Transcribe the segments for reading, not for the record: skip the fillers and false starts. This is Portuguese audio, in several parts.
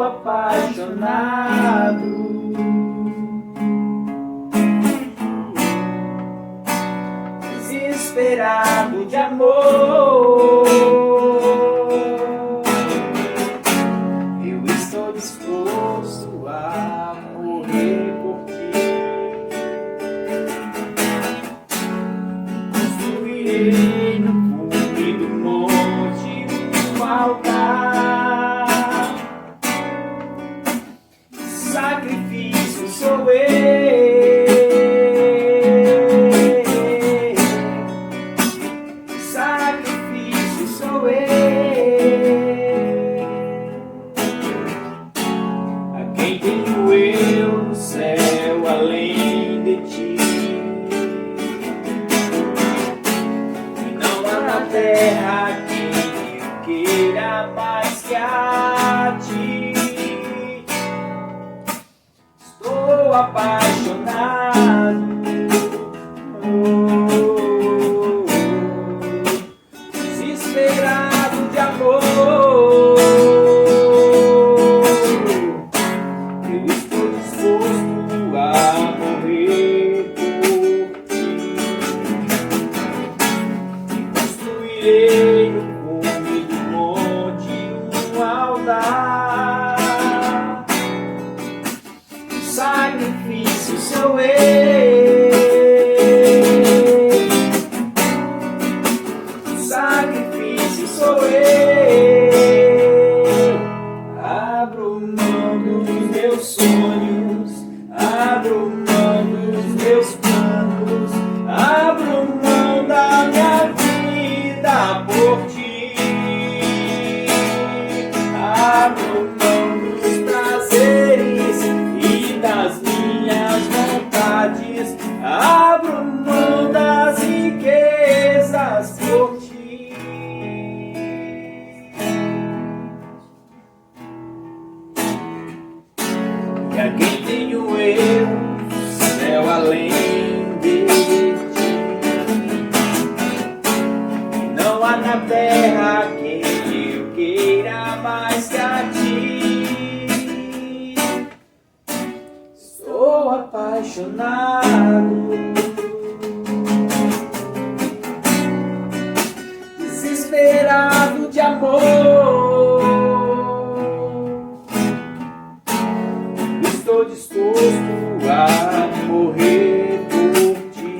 estou apaixonado. Desesperado de amor, eu estou disposto a morrer por ti. Construirei no cume do monte um altar. Sacrifício sou eu. Sacrifício sou eu. A quem tenho eu no céu além de ti? E não há na terra quem eu queira mais que a ti. Estou apaixonado. Desesperado de amor, eu estou disposto a morrer por ti. E construirei no cume do monte um altar. Sacrifício sou eu. Sacrifício sou eu. Abro mão dos meus sonhos, abro mão dos meus planos, abro mão da minha vida por ti. Abro mão dos prazeres e das minhas vontades, abro mão das riquezas por ti. E a quem tenho eu, céu além de ti? E não há na terra quem eu queira mais que a ti. Estou apaixonado. Desesperado de amor, estou disposto a morrer por ti.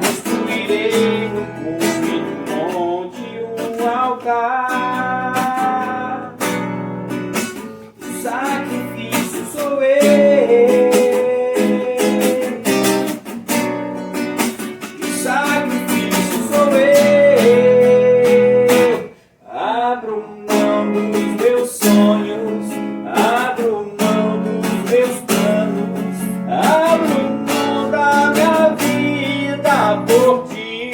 Construirei no cume do monte um altar. Sacrifício sou eu. Sacrifício sou eu. Abro mão dos meus sonhos, abro mão dos meus planos, abro mão da minha vida por ti.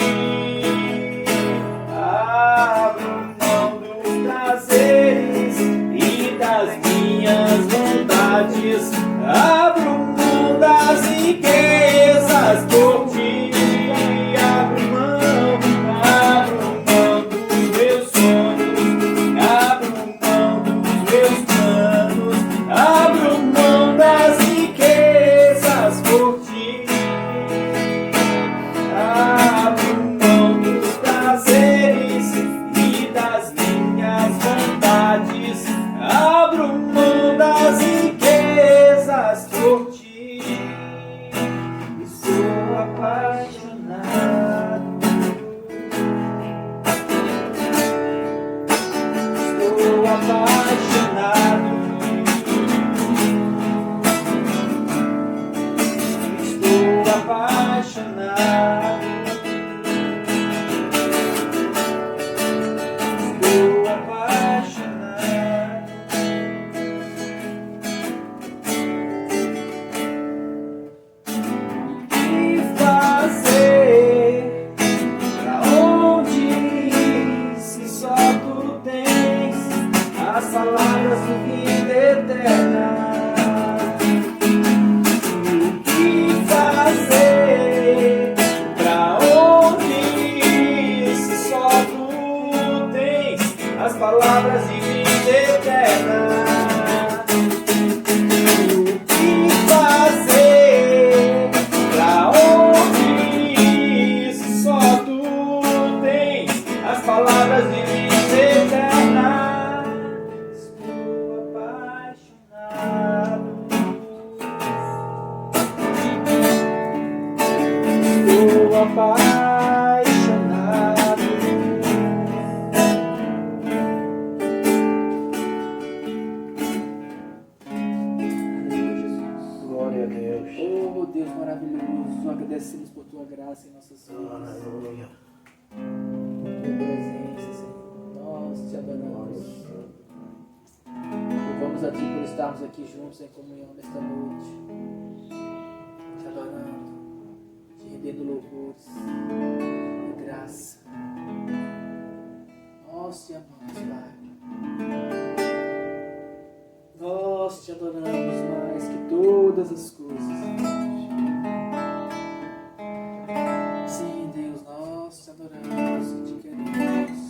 Abro mão dos prazeres e das minhas vontades, abro mão das riquezas por ti. Abro mão dos meus sonhos, abro mão dos meus planos, abro mão das riquezas por ti. Abro mão dos prazeres e das minhas vontades, abro mão das riquezas por ti. Estou apaixonado. Estou apaixonado. Estou apaixonado. Estou apaixonado. O que fazer? Pra onde ir se só tu tens as palavras de vida eterna? O que fazer? Pra onde ir se só tu tens as palavras de vida maravilhoso. Agradecemos por tua graça em nossas vidas. Aleluia. Por tua presença, Senhor. Nós te adoramos. Louvamos a ti por estarmos aqui juntos em comunhão nesta noite. Te adorando, te rendendo louvores e graça. Nós te amamos, Pai. Nós te adoramos mais que todas as coisas. Sim, Deus, nós te adoramos e te queremos.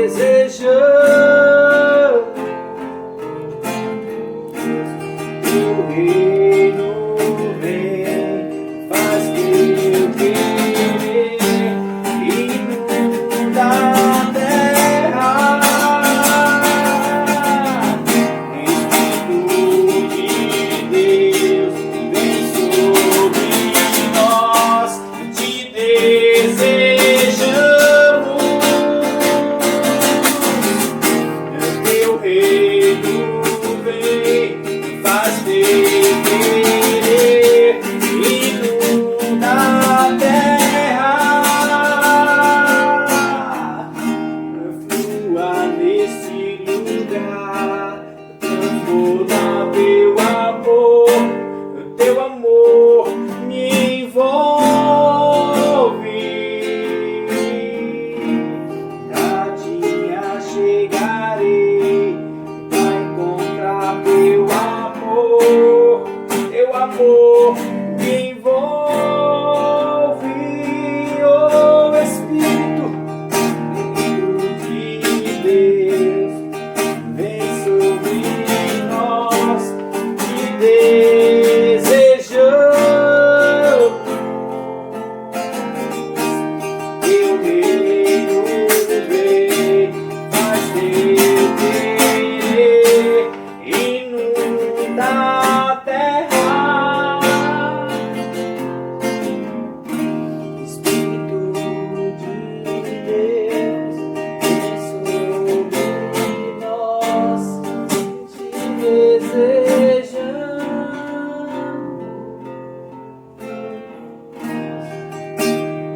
Desejamos reino vem, faz teu querer, inunda a terra. Espírito de Deus, vem sobre nós, te desejamos.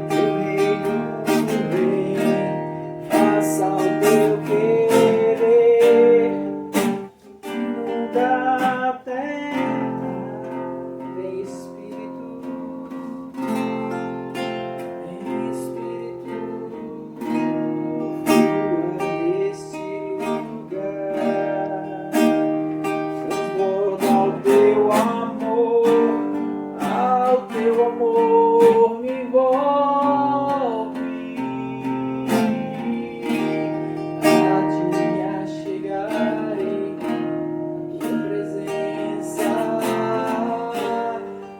Teu reino vem, faça o teu querer, muda a terra. Vem Espírito, flua neste lugar, transborda ao teu amor me envolve. Tadinha, chegarei na tua presença,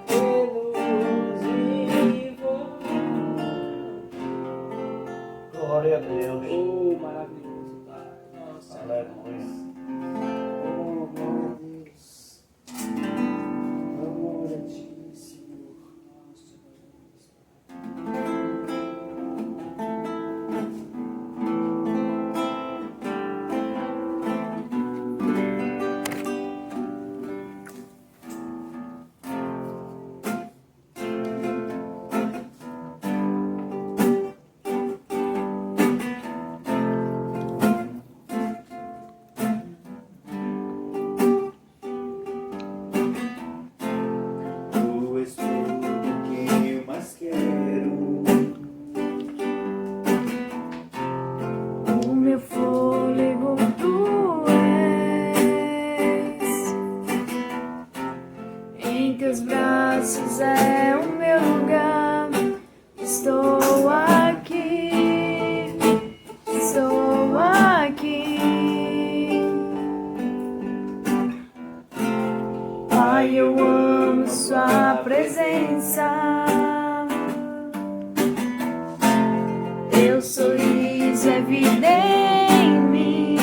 luz envolve. Glória a Deus. Oh, maravilhoso, Pai. Nossa, Aleluia. oh, glória a Deus. Glória a Ti, Senhor. Nossa, Deus. Tu és tudo que eu mais quero. O meu fôlego tu és, em teus braços é o meu lugar. Estou aqui, estou aqui. Pai, eu amo sua presença. Teu sorriso é vida em mim.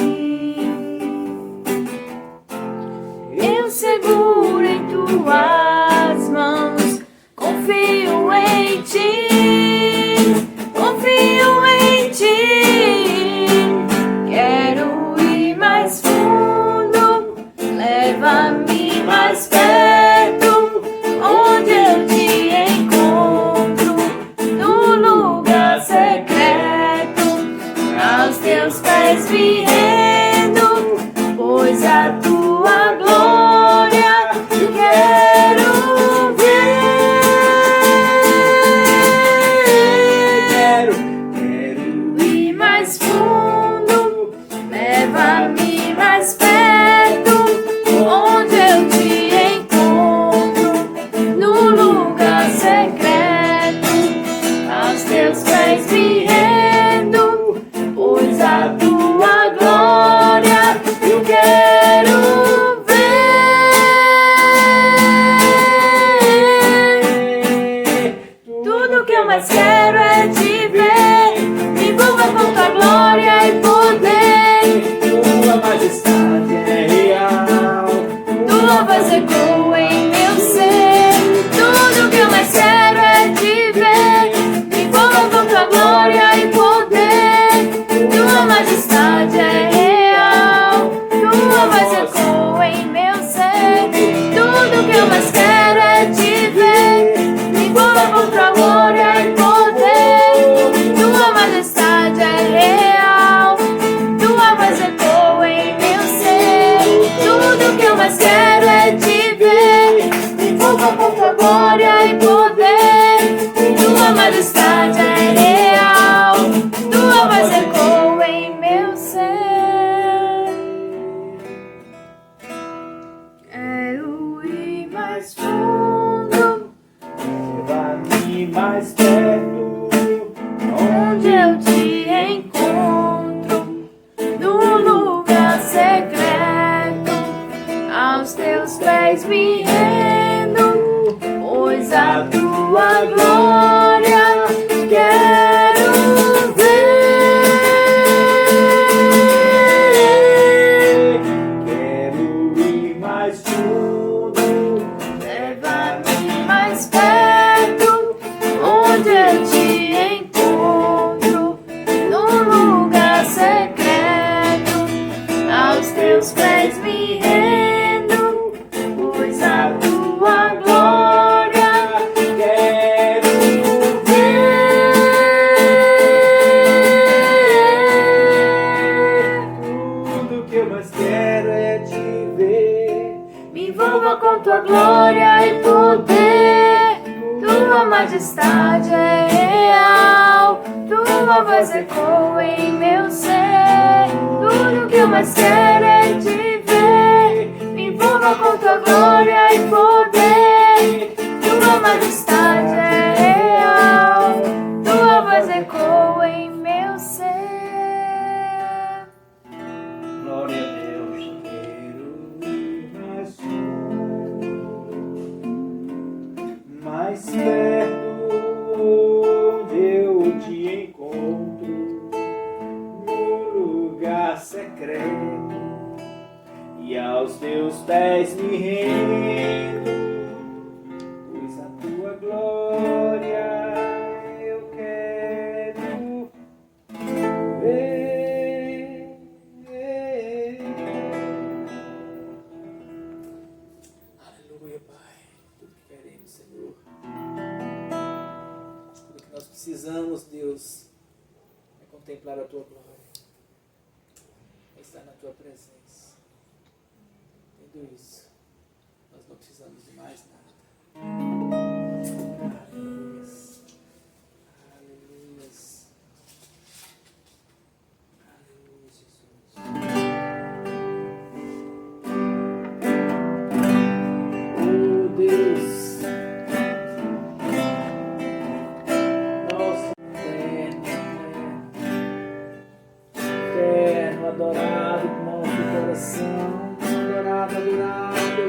Eu seguro em tuas mãos, confio em ti, confio em ti. Quero ir mais fundo, leva-me mais perto, onde eu te encontro, no lugar secreto, aos teus pés me rendo, pois a tua glória eu quero ver. Quero ir mais fundo, leva-me mais perto, onde eu te encontro, no lugar secreto, aos teus pés me rendo, pois a tua glória eu quero ver. Tudo que eu mais quero é te ver, me envolva com tua glória e poder. Tua majestade é real. Tua voz ecoa em meu ser. Tudo que eu mais quero é te ver, me envolva com tua glória e poder. Tua majestade é real. Tua voz ecoa em meu ser. Tudo que eu mais quero é te ver, me envolva com tua glória e poder. Tua majestade é real. Tua voz ecoa em meu ser. Tudo que eu mais quero é te ver, me envolva com tua glória e poder. Tua majestade é real. Tua voz ecoa em meu ser. Quero ir mais fundo, Leva-me mais perto, onde eu te encontro, no lugar secreto, aos teus pés me rendo, pois a tua glória quero glória e poder. Tua majestade é real, tua voz ecoa em meu ser. Tudo que eu mais quero é te ver. Me envolva com tua glória e poder. Tua majestade é real, tua voz ecoa em meu ser. Glória a Deus, quero ir mais perto, onde eu te encontro, no lugar secreto, e aos teus pés me rendo, pois a tua glória eu quero ver. Aleluia, Pai. Tudo que queremos, Senhor. Tudo que nós precisamos, Deus, é contemplar a tua glória, é estar na tua presença. Tendo isso, nós não precisamos de mais nada. Aleluia. Aleluia. Aleluia, Jesus. Oh, Deus, nosso eterno, adorado com nosso coração, adorado,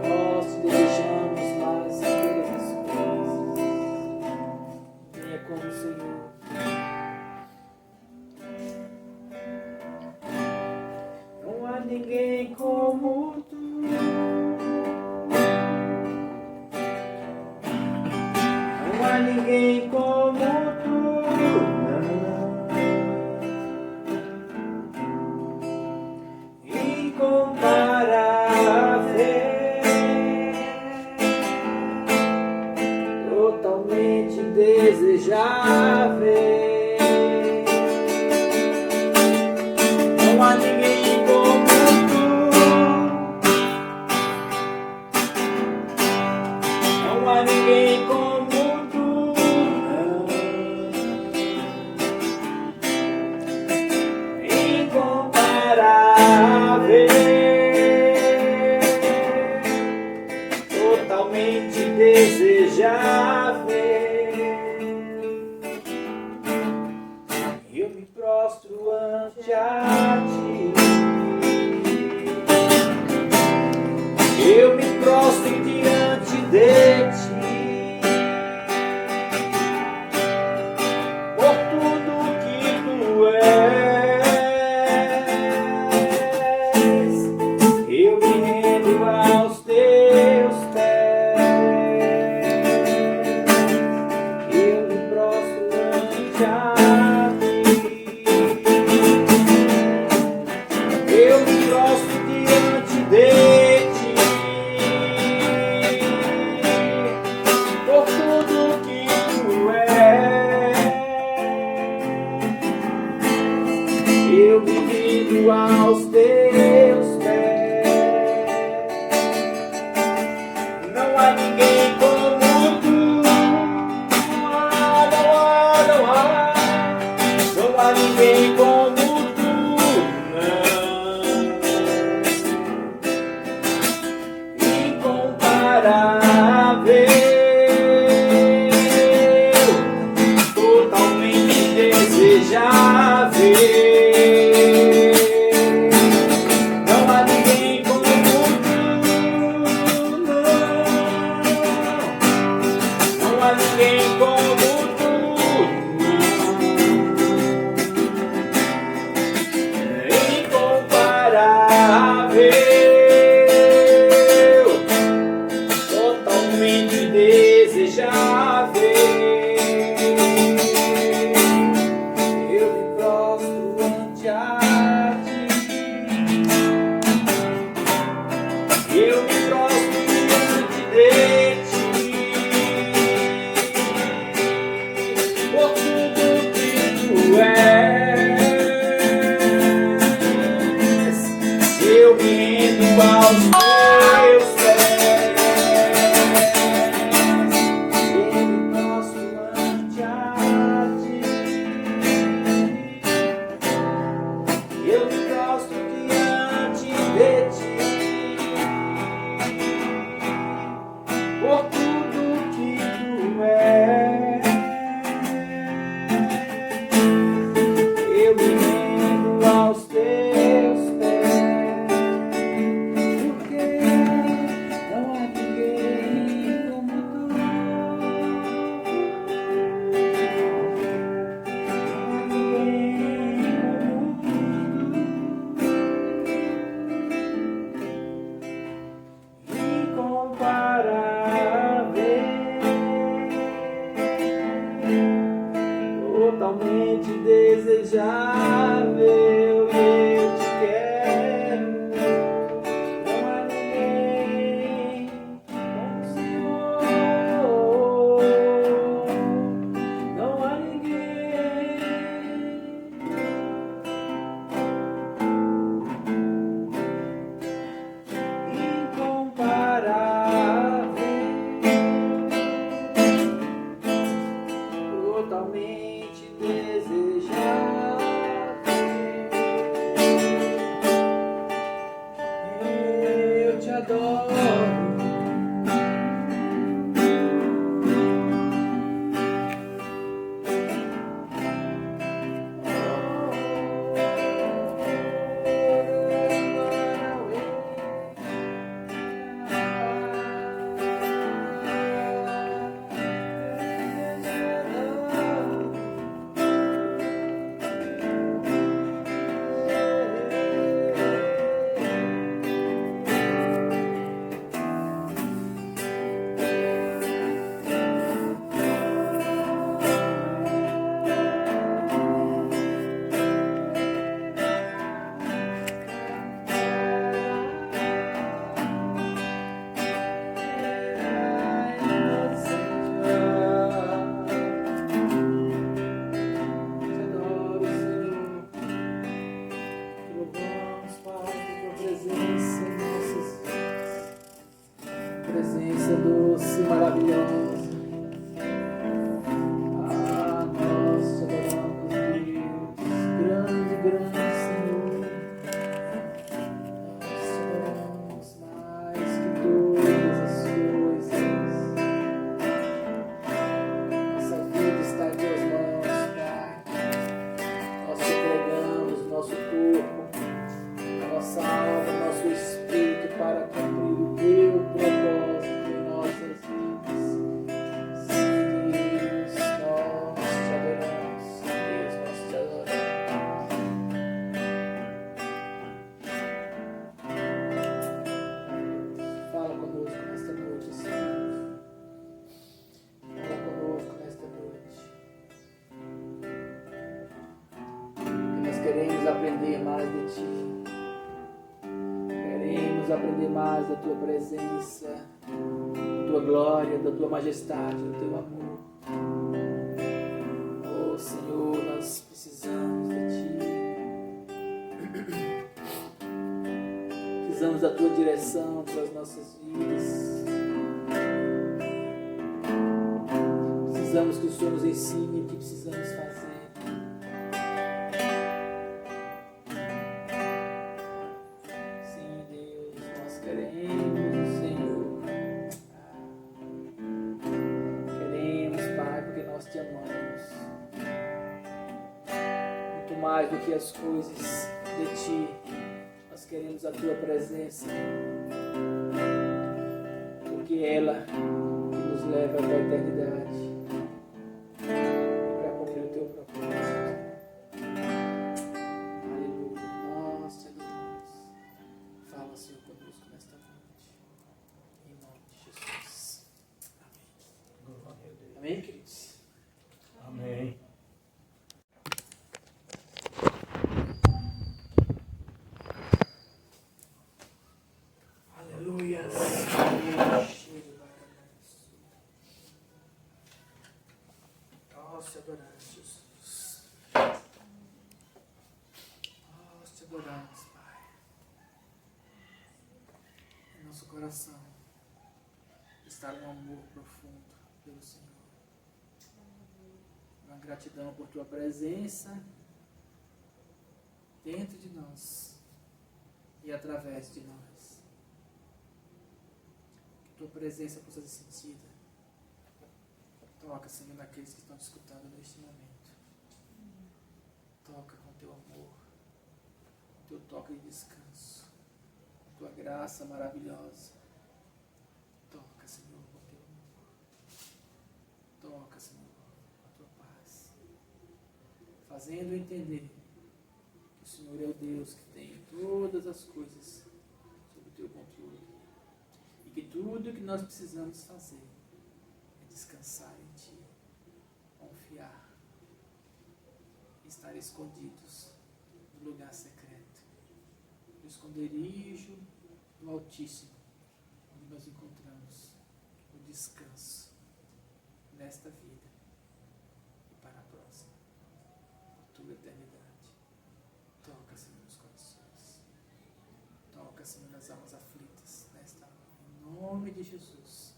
nós te desejamos mais todas as coisas. Venha como o Senhor. Não há ninguém como tu. Não há ninguém como tu. Incomparável, totalmente desejável. Não há ninguém como tu. Não há ninguém como tu. Incomparável, totalmente desejável. indesejável e eu te quero. Não há ninguém como o Senhor. Não há ninguém incomparável, totalmente desejável. Eu te adoro. Presença doce, maravilhosa. Ah, nós te adoramos, Deus, grande, grande Senhor. Nós te adoramos mais que todas as coisas. Nossa vida está em tuas mãos, Pai. Nós te entregamos o nosso corpo, a nossa alma, o nosso espírito para cumprir o teu propósito em nossas vidas. Sim, Deus, nós te adoramos. Deus, nós te adoramos. Fala conosco nesta noite, Senhor. Fala conosco nesta noite. Que nós queremos aprender mais de Ti. Queremos aprender mais da Tua presença, da Tua glória, da Tua majestade, do Teu amor. Oh Senhor, nós precisamos de Ti. Precisamos da Tua direção para as nossas vidas. Precisamos que o Senhor nos ensine o que precisamos fazer. Queremos, Senhor. Queremos, Pai, porque nós te amamos. Muito mais do que as coisas de Ti, nós queremos a Tua presença. Porque é ela que nos leva até a eternidade. Para cumprir o Teu propósito. Aleluia. Nós te adoramos. Fala, Senhor, conosco nesta noite. Em nome de Jesus. Amém. Amém, queridos? Amém. Aleluia. Nós te adoramos, Jesus. Nós te adoramos, Pai. Em nosso coração está um amor profundo pelo Senhor. Uma gratidão por Tua presença dentro de nós e através de nós. Que Tua presença possa ser sentida. Toca, Senhor, naqueles que estão te escutando neste momento. Toca com Teu amor, com Teu toque de descanso, com Tua graça maravilhosa. Toca, Senhor, com Teu amor. Toca, Senhor, com a Tua paz. Fazendo entender que o Senhor é o Deus que tem todas as coisas sob o Teu controle. E que tudo o que nós precisamos fazer é descansar em Ti, confiar, estar estar escondidos no lugar secreto, no esconderijo do Altíssimo, onde nós encontramos o descanso nesta vida e para a próxima, por tua eternidade. Toca, Senhor, nos corações. Toca, Senhor, nas almas aflitas nesta hora. Em nome de Jesus,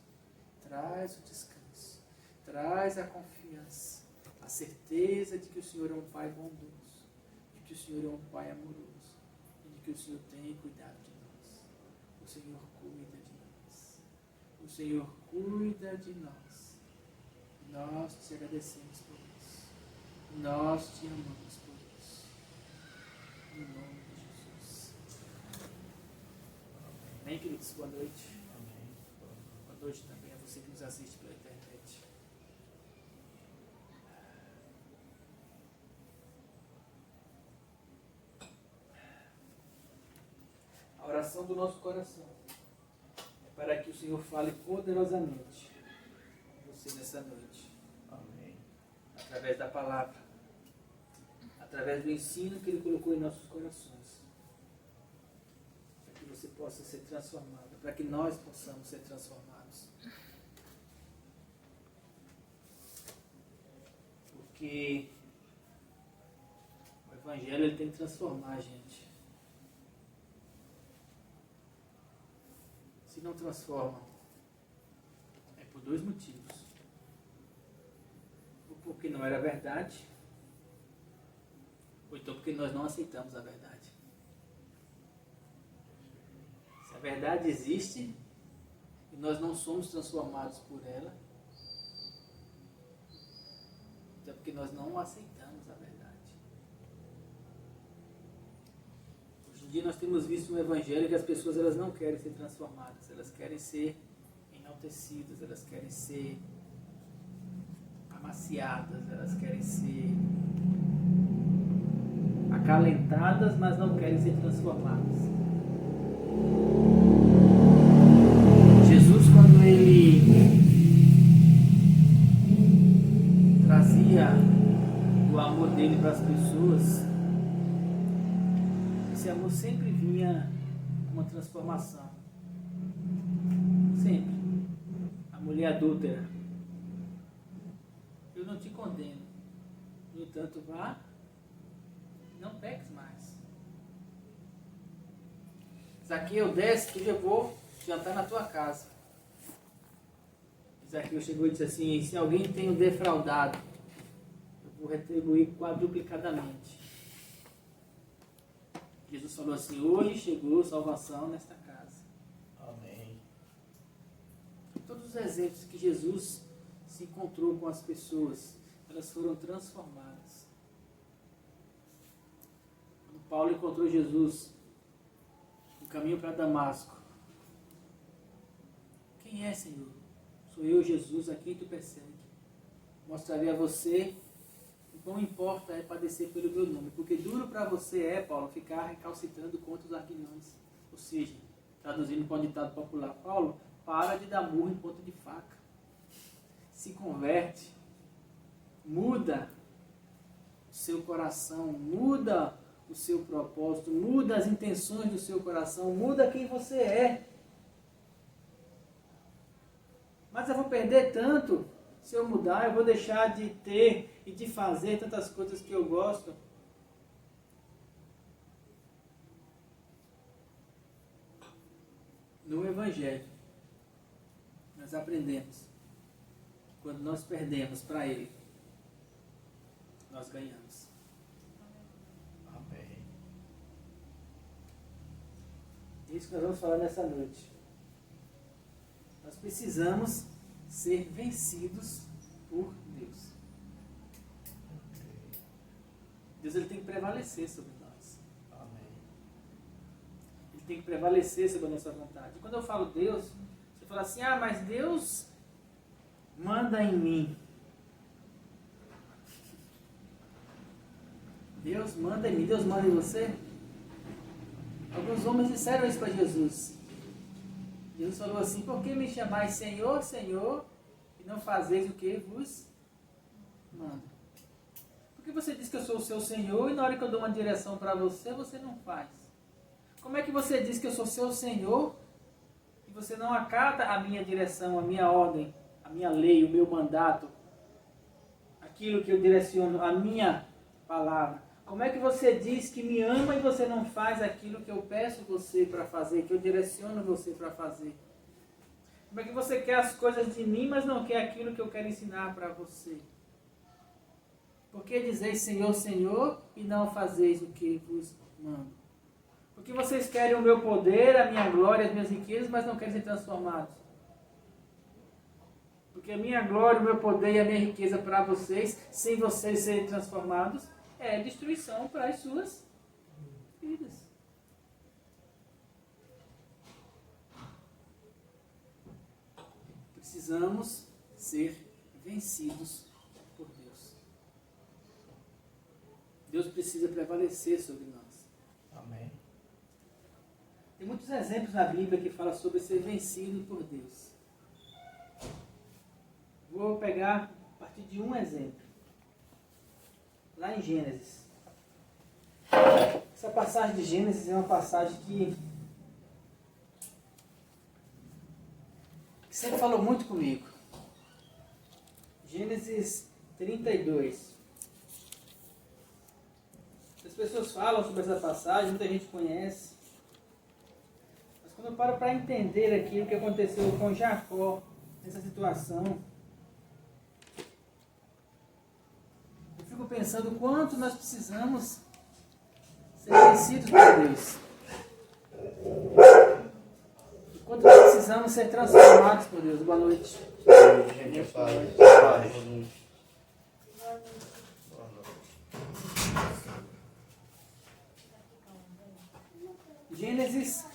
traz o descanso, traz a confiança, a certeza de que o Senhor é um Pai bondoso, de que o Senhor é um Pai amoroso e de que o Senhor tem cuidado de nós. O Senhor cuida de nós. O Senhor cuida de nós. Nós te agradecemos por isso. Nós te amamos por isso. Em nome de Jesus. Amém, queridos? Boa noite. Amém. Boa noite também a você que nos assiste pela internet. A oração do nosso coração é para que o Senhor fale poderosamente com você nessa noite, Amém. através da palavra, através do ensino que Ele colocou em nossos corações, para que você possa ser transformado, para que nós possamos ser transformados. Porque o Evangelho ele tem que transformar a gente. Se não transforma, é por dois motivos. Ou porque não era verdade, ou então porque nós não aceitamos a verdade. Se a verdade existe e nós não somos transformados por ela, é porque nós não aceitamos a verdade. Hoje em dia nós temos visto um evangelho que as pessoas elas não querem ser transformadas, elas querem ser enaltecidas, elas querem ser amaciadas, elas querem ser acalentadas, mas não querem ser transformadas. Jesus, quando ele trazia o amor dele para as pessoas, esse amor sempre vinha com uma transformação. Sempre. A mulher adúltera: eu não te condeno, no entanto, vá, não peques mais. Zaqueu, desce, que eu vou jantar na tua casa. Zaqueu chegou e disse assim: se alguém tem o defraudado, eu vou retribuir quadruplicadamente. Jesus falou assim: hoje chegou salvação nesta casa. Amém. Todos os exemplos que Jesus se encontrou com as pessoas, elas foram transformadas. Quando Paulo encontrou Jesus no caminho para Damasco: quem é, Senhor? Sou eu, Jesus, a quem tu persegue. Mostrarei a você o quão importa é padecer pelo meu nome, porque duro para você é, Paulo, ficar recalcitrando contra os arguilhões. Ou seja, traduzindo para um ditado popular: Paulo, para de dar murro em ponta de faca. Se converte, muda o seu coração, muda o seu propósito, muda as intenções do seu coração, muda quem você é. Mas eu vou perder tanto se eu mudar, eu vou deixar de ter e de fazer tantas coisas que eu gosto. No Evangelho, nós aprendemos que quando nós perdemos para Ele, nós ganhamos. Amém. É isso que nós vamos falar nessa noite. Nós precisamos ser vencidos por Deus. Deus ele tem que prevalecer sobre nós. Amém. Ele tem que prevalecer sobre a nossa vontade. E quando eu falo Deus, você fala assim: ah, mas Deus manda em mim. Deus manda em mim. Deus manda em você? Alguns homens disseram isso para Jesus. Jesus falou assim: por que me chamais Senhor, Senhor, e não fazeis o que vos mando? Por que você diz que eu sou o seu Senhor e na hora que eu dou uma direção para você, você não faz? Como é que você diz que eu sou seu Senhor e você não acata a minha direção, a minha ordem, a minha lei, o meu mandato, aquilo que eu direciono, a minha palavra? Como é que você diz que me ama e você não faz aquilo que eu peço você para fazer, que eu direciono você para fazer? Como é que você quer as coisas de mim, mas não quer aquilo que eu quero ensinar para você? Por que dizeis Senhor, Senhor, e não fazeis o que vos mando? Porque vocês querem o meu poder, a minha glória, as minhas riquezas, mas não querem ser transformados. Porque a minha glória, o meu poder e a minha riqueza para vocês, sem vocês serem transformados, é destruição para as suas vidas. Precisamos ser vencidos por Deus. Deus precisa prevalecer sobre nós. Amém. Tem muitos exemplos na Bíblia que falam sobre ser vencido por Deus. Vou pegar a partir de um exemplo. Lá em Gênesis. Essa passagem de Gênesis é uma passagem que sempre falou muito comigo. Gênesis 32. As pessoas falam sobre essa passagem, muita gente conhece. Mas quando eu paro para entender aquilo que aconteceu com Jacó, nessa situação, eu fico pensando o quanto nós precisamos ser vencidos por Deus. O quanto nós precisamos ser transformados por Deus. Boa noite. Gente, Pai. Boa noite. Gênesis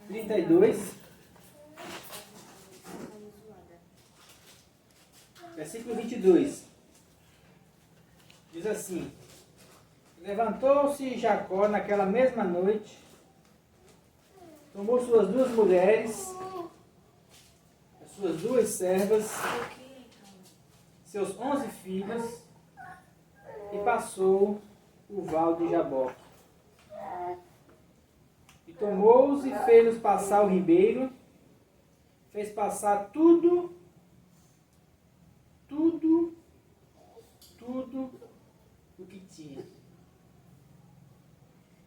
32, versículo 22. Diz assim: levantou-se Jacó naquela mesma noite, tomou suas duas mulheres, as suas duas servas, seus 11 filhos, e passou o val de Jaboque. E tomou-os e fez-os passar o ribeiro, fez passar tudo o que tinha.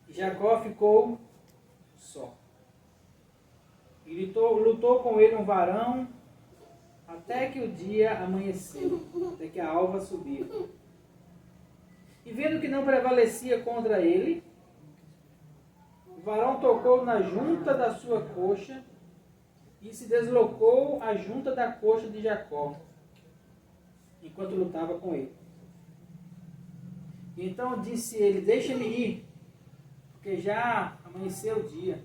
E Jacó ficou só. E lutou com ele um varão até que o dia amanheceu, até que a alva subiu. E vendo que não prevalecia contra ele, o varão tocou na junta da sua coxa e se deslocou a junta da coxa de Jacó, enquanto lutava com ele. E então disse ele: deixa-me ir, porque já amanheceu o dia.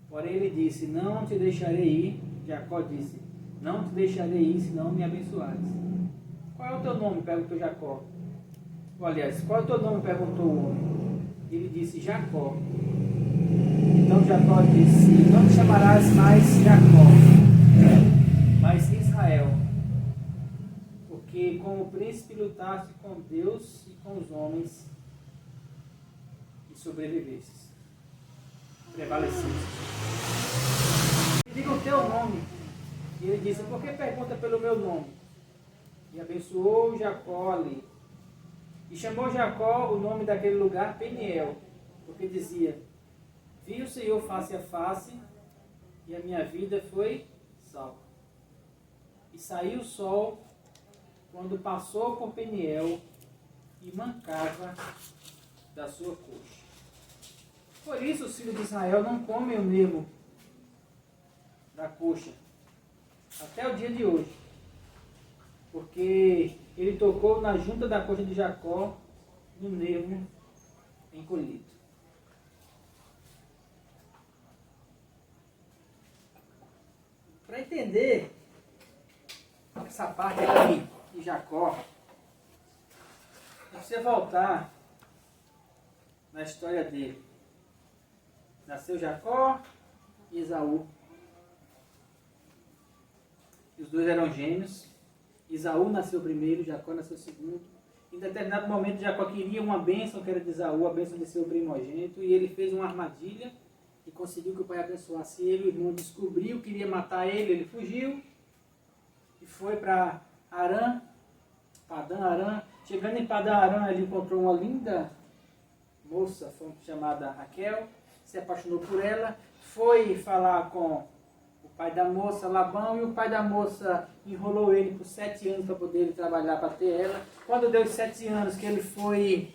Porém ele disse: não te deixarei ir. Jacó disse: não te deixarei ir, se não me abençoares. Qual é o teu nome? Perguntou Jacó. Aliás, qual é o teu nome? Perguntou o homem. Ele disse: Jacó. Então Jacó disse: não te chamarás mais Jacó, mas Israel, porque como príncipe lutaste com Deus e com os homens e sobrevivestes, prevaleceste. E diga o teu nome. E ele disse: por que pergunta pelo meu nome? E abençoou Jacó ali. E chamou Jacó o nome daquele lugar Peniel, porque dizia: vi o Senhor face a face, e a minha vida foi salva. E saiu o sol quando passou por Peniel e mancava da sua coxa. Por isso os filhos de Israel não comem o nervo da coxa até o dia de hoje, porque ele tocou na junta da coxa de Jacó, no nervo encolhido. Para entender essa parte aqui de Jacó, você voltar na história dele. Nasceu Jacó e Esaú. Os dois eram gêmeos. Esaú nasceu primeiro, Jacó nasceu segundo. Em determinado momento, Jacó queria uma bênção, que era de Esaú, a bênção de ser o primogênito, e ele fez uma armadilha e conseguiu que o pai abençoasse ele. O irmão descobriu, queria matar ele, ele fugiu e foi para Arã, Padã Arã. Chegando em Padã Arã, ele encontrou uma linda moça chamada Raquel, se apaixonou por ela, foi falar com o pai da moça, Labão, e o pai da moça enrolou ele por 7 anos para poder ele trabalhar para ter ela. Quando deu os 7 anos que ele foi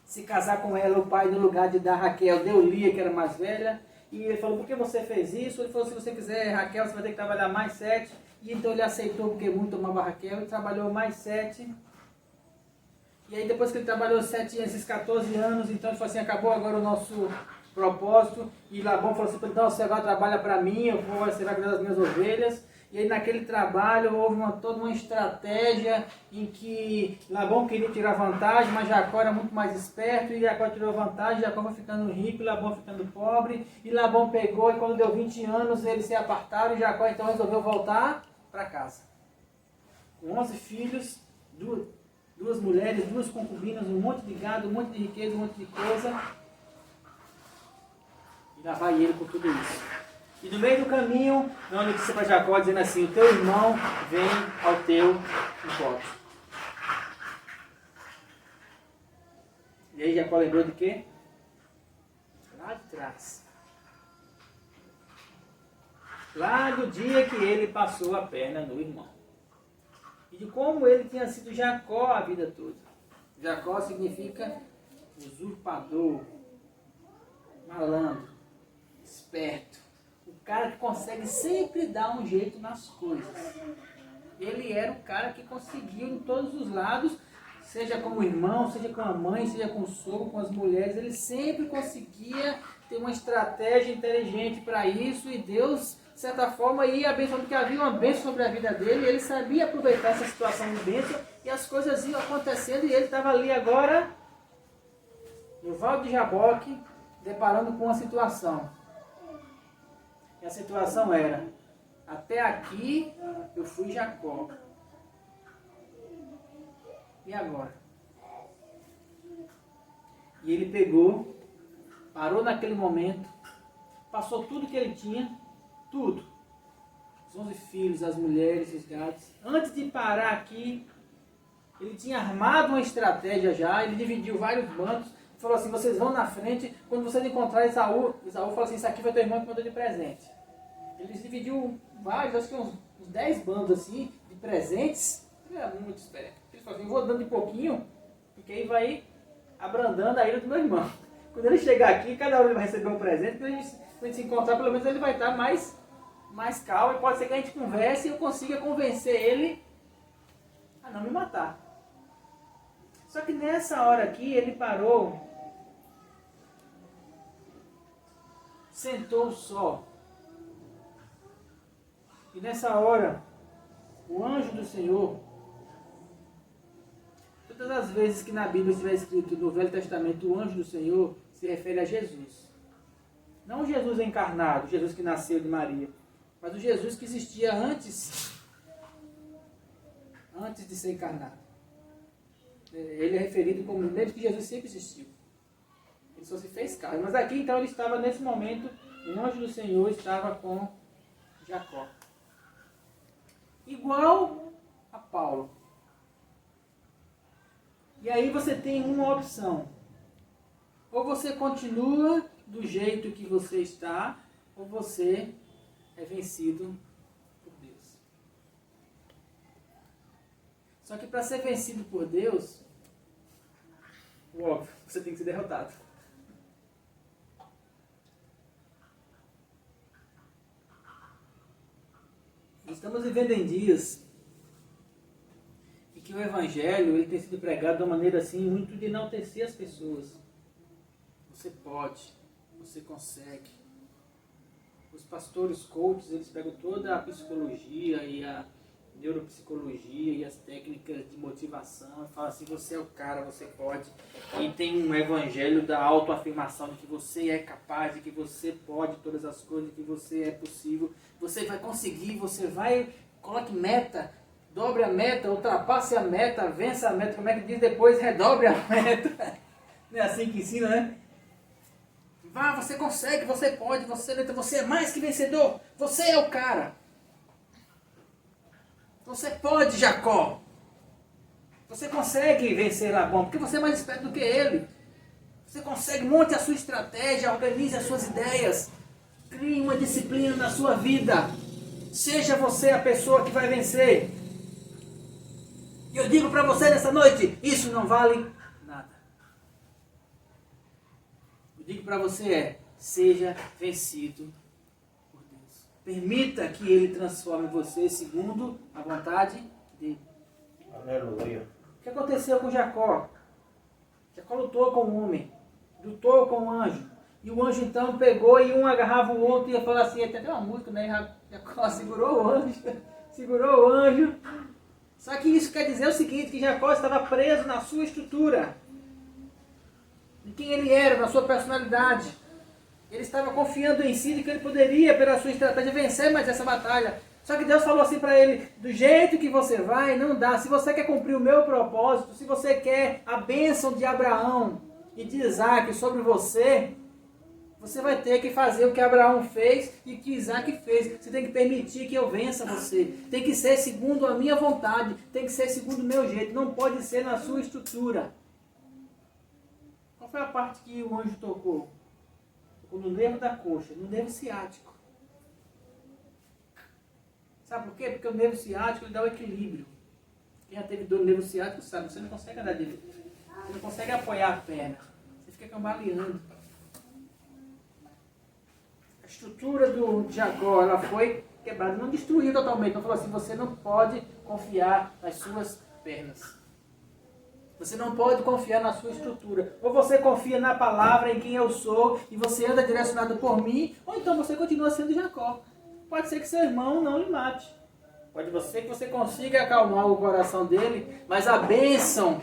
se casar com ela, o pai, no lugar de dar Raquel, deu Lia, que era mais velha, e ele falou: por que você fez isso? Ele falou: se você quiser Raquel, você vai ter que trabalhar mais 7. E então ele aceitou, porque muito amava Raquel, e trabalhou mais 7. E aí depois que ele trabalhou 7 anos, esses 14 anos, então ele falou assim: acabou agora o nosso propósito. E Labão falou assim: então você agora trabalha para mim, você vai cuidar das minhas ovelhas. E aí naquele trabalho houve toda uma estratégia em que Labão queria tirar vantagem, mas Jacó era muito mais esperto, e Jacó tirou vantagem, Jacó foi ficando rico, e Labão ficando pobre, e Labão pegou, e quando deu 20 anos eles se apartaram, e Jacó então resolveu voltar para casa. Com 11 filhos, 2 mulheres, 2 concubinas, um monte de gado, um monte de riqueza, um monte de coisa. E lá vai ele por tudo isso. E no meio do caminho, dá uma notícia para Jacó dizendo assim: o teu irmão vem ao teu encontro. E aí Jacó lembrou de quê? Lá de trás. Lá do dia que ele passou a perna no irmão. E de como ele tinha sido Jacó a vida toda. Jacó significa usurpador, malandro, esperto. O cara que consegue sempre dar um jeito nas coisas. Ele era o cara que conseguiu em todos os lados, seja como irmão, seja com a mãe, seja com o sogro, com as mulheres, ele sempre conseguia ter uma estratégia inteligente para isso, e Deus, de certa forma, ia abençoando, porque havia uma bênção sobre a vida dele, e ele sabia aproveitar essa situação de bênção, e as coisas iam acontecendo, e ele estava ali agora, no Vale de Jaboque, deparando com uma situação. E a situação era: até aqui eu fui Jacó. E agora? E ele pegou, parou naquele momento, passou tudo que ele tinha, tudo. Os 11 filhos, as mulheres, os gados. Antes de parar aqui, ele tinha armado uma estratégia já, ele dividiu vários bandos, falou assim: vocês vão na frente, quando vocês encontrarem Esaú falou assim: isso aqui foi teu irmão que mandou de presente. Ele dividiu vários, acho que uns 10 bandos assim, de presentes. Ele era muito esperto. Ele falou assim: vou dando de pouquinho, porque aí vai abrandando a ira do meu irmão. Quando ele chegar aqui, cada hora ele vai receber um presente, quando a gente se encontrar, pelo menos ele vai estar mais calmo, e pode ser que a gente converse e eu consiga convencer ele a não me matar. Só que nessa hora aqui, ele parou, sentou só. E nessa hora, o anjo do Senhor, todas as vezes que na Bíblia estiver escrito no Velho Testamento o anjo do Senhor, se refere a Jesus. Não o Jesus encarnado, Jesus que nasceu de Maria, mas o Jesus que existia antes de ser encarnado. Ele é referido como mesmo que Jesus sempre existiu. Ele só se fez carne. Mas aqui então ele estava nesse momento, o anjo do Senhor estava com Jacó. Igual a Paulo. E aí você tem uma opção. Ou você continua do jeito que você está, ou você é vencido por Deus. Só que para ser vencido por Deus, óbvio, você tem que ser derrotado. Estamos vivendo em dias em que o Evangelho ele tem sido pregado de uma maneira assim, muito de enaltecer as pessoas. Você pode, você consegue. Os pastores coaches, eles pegam toda a psicologia e a neuropsicologia e as técnicas de motivação e falam assim: você é o cara, você pode. E tem um evangelho da autoafirmação de que você é capaz, de que você pode todas as coisas, de que você é possível, você vai conseguir, você vai, coloque meta, dobre a meta, ultrapasse a meta, vença a meta, como é que diz depois? Redobre a meta. Não é assim que ensina, né? Vá, você consegue, você pode, você é mais que vencedor. Você é o cara. Você pode, Jacó. Você consegue vencer Labão, porque você é mais esperto do que ele. Você consegue, monte a sua estratégia, organize as suas ideias. Crie uma disciplina na sua vida. Seja você a pessoa que vai vencer. E eu digo para você nessa noite, isso não vale nada. Eu digo para você seja vencido por Deus. Permita que Ele transforme você segundo a vontade dEle. Aleluia. O que aconteceu com Jacó? Jacó lutou com o homem, lutou com o anjo. E o anjo então pegou e um agarrava o outro e ia falar assim, tem até uma música, né? Jacó segurou o anjo, segurou o anjo. Só que isso quer dizer o seguinte, que Jacó estava preso na sua estrutura. De quem ele era, na sua personalidade. Ele estava confiando em si de que ele poderia, pela sua estratégia, vencer mais essa batalha. Só que Deus falou assim para ele, do jeito que você vai, não dá. Se você quer cumprir o meu propósito, se você quer a bênção de Abraão e de Isaac sobre você, você vai ter que fazer o que Abraão fez e que Isaac fez. Você tem que permitir que eu vença você. Tem que ser segundo a minha vontade. Tem que ser segundo o meu jeito. Não pode ser na sua estrutura. Qual foi a parte que o anjo tocou? Tocou no nervo da coxa, no nervo ciático. Sabe por quê? Porque o nervo ciático ele dá o equilíbrio. Quem já teve dor no nervo ciático sabe, você não consegue andar direito. Você não consegue apoiar a perna. Você fica cambaleando. A estrutura de Jacó, ela foi quebrada, não destruiu totalmente. Então falou assim, você não pode confiar nas suas pernas. Você não pode confiar na sua estrutura. Ou você confia na palavra, em quem eu sou, e você anda direcionado por mim, ou então você continua sendo Jacó. Pode ser que seu irmão não lhe mate. Pode ser que você consiga acalmar o coração dele, mas a bênção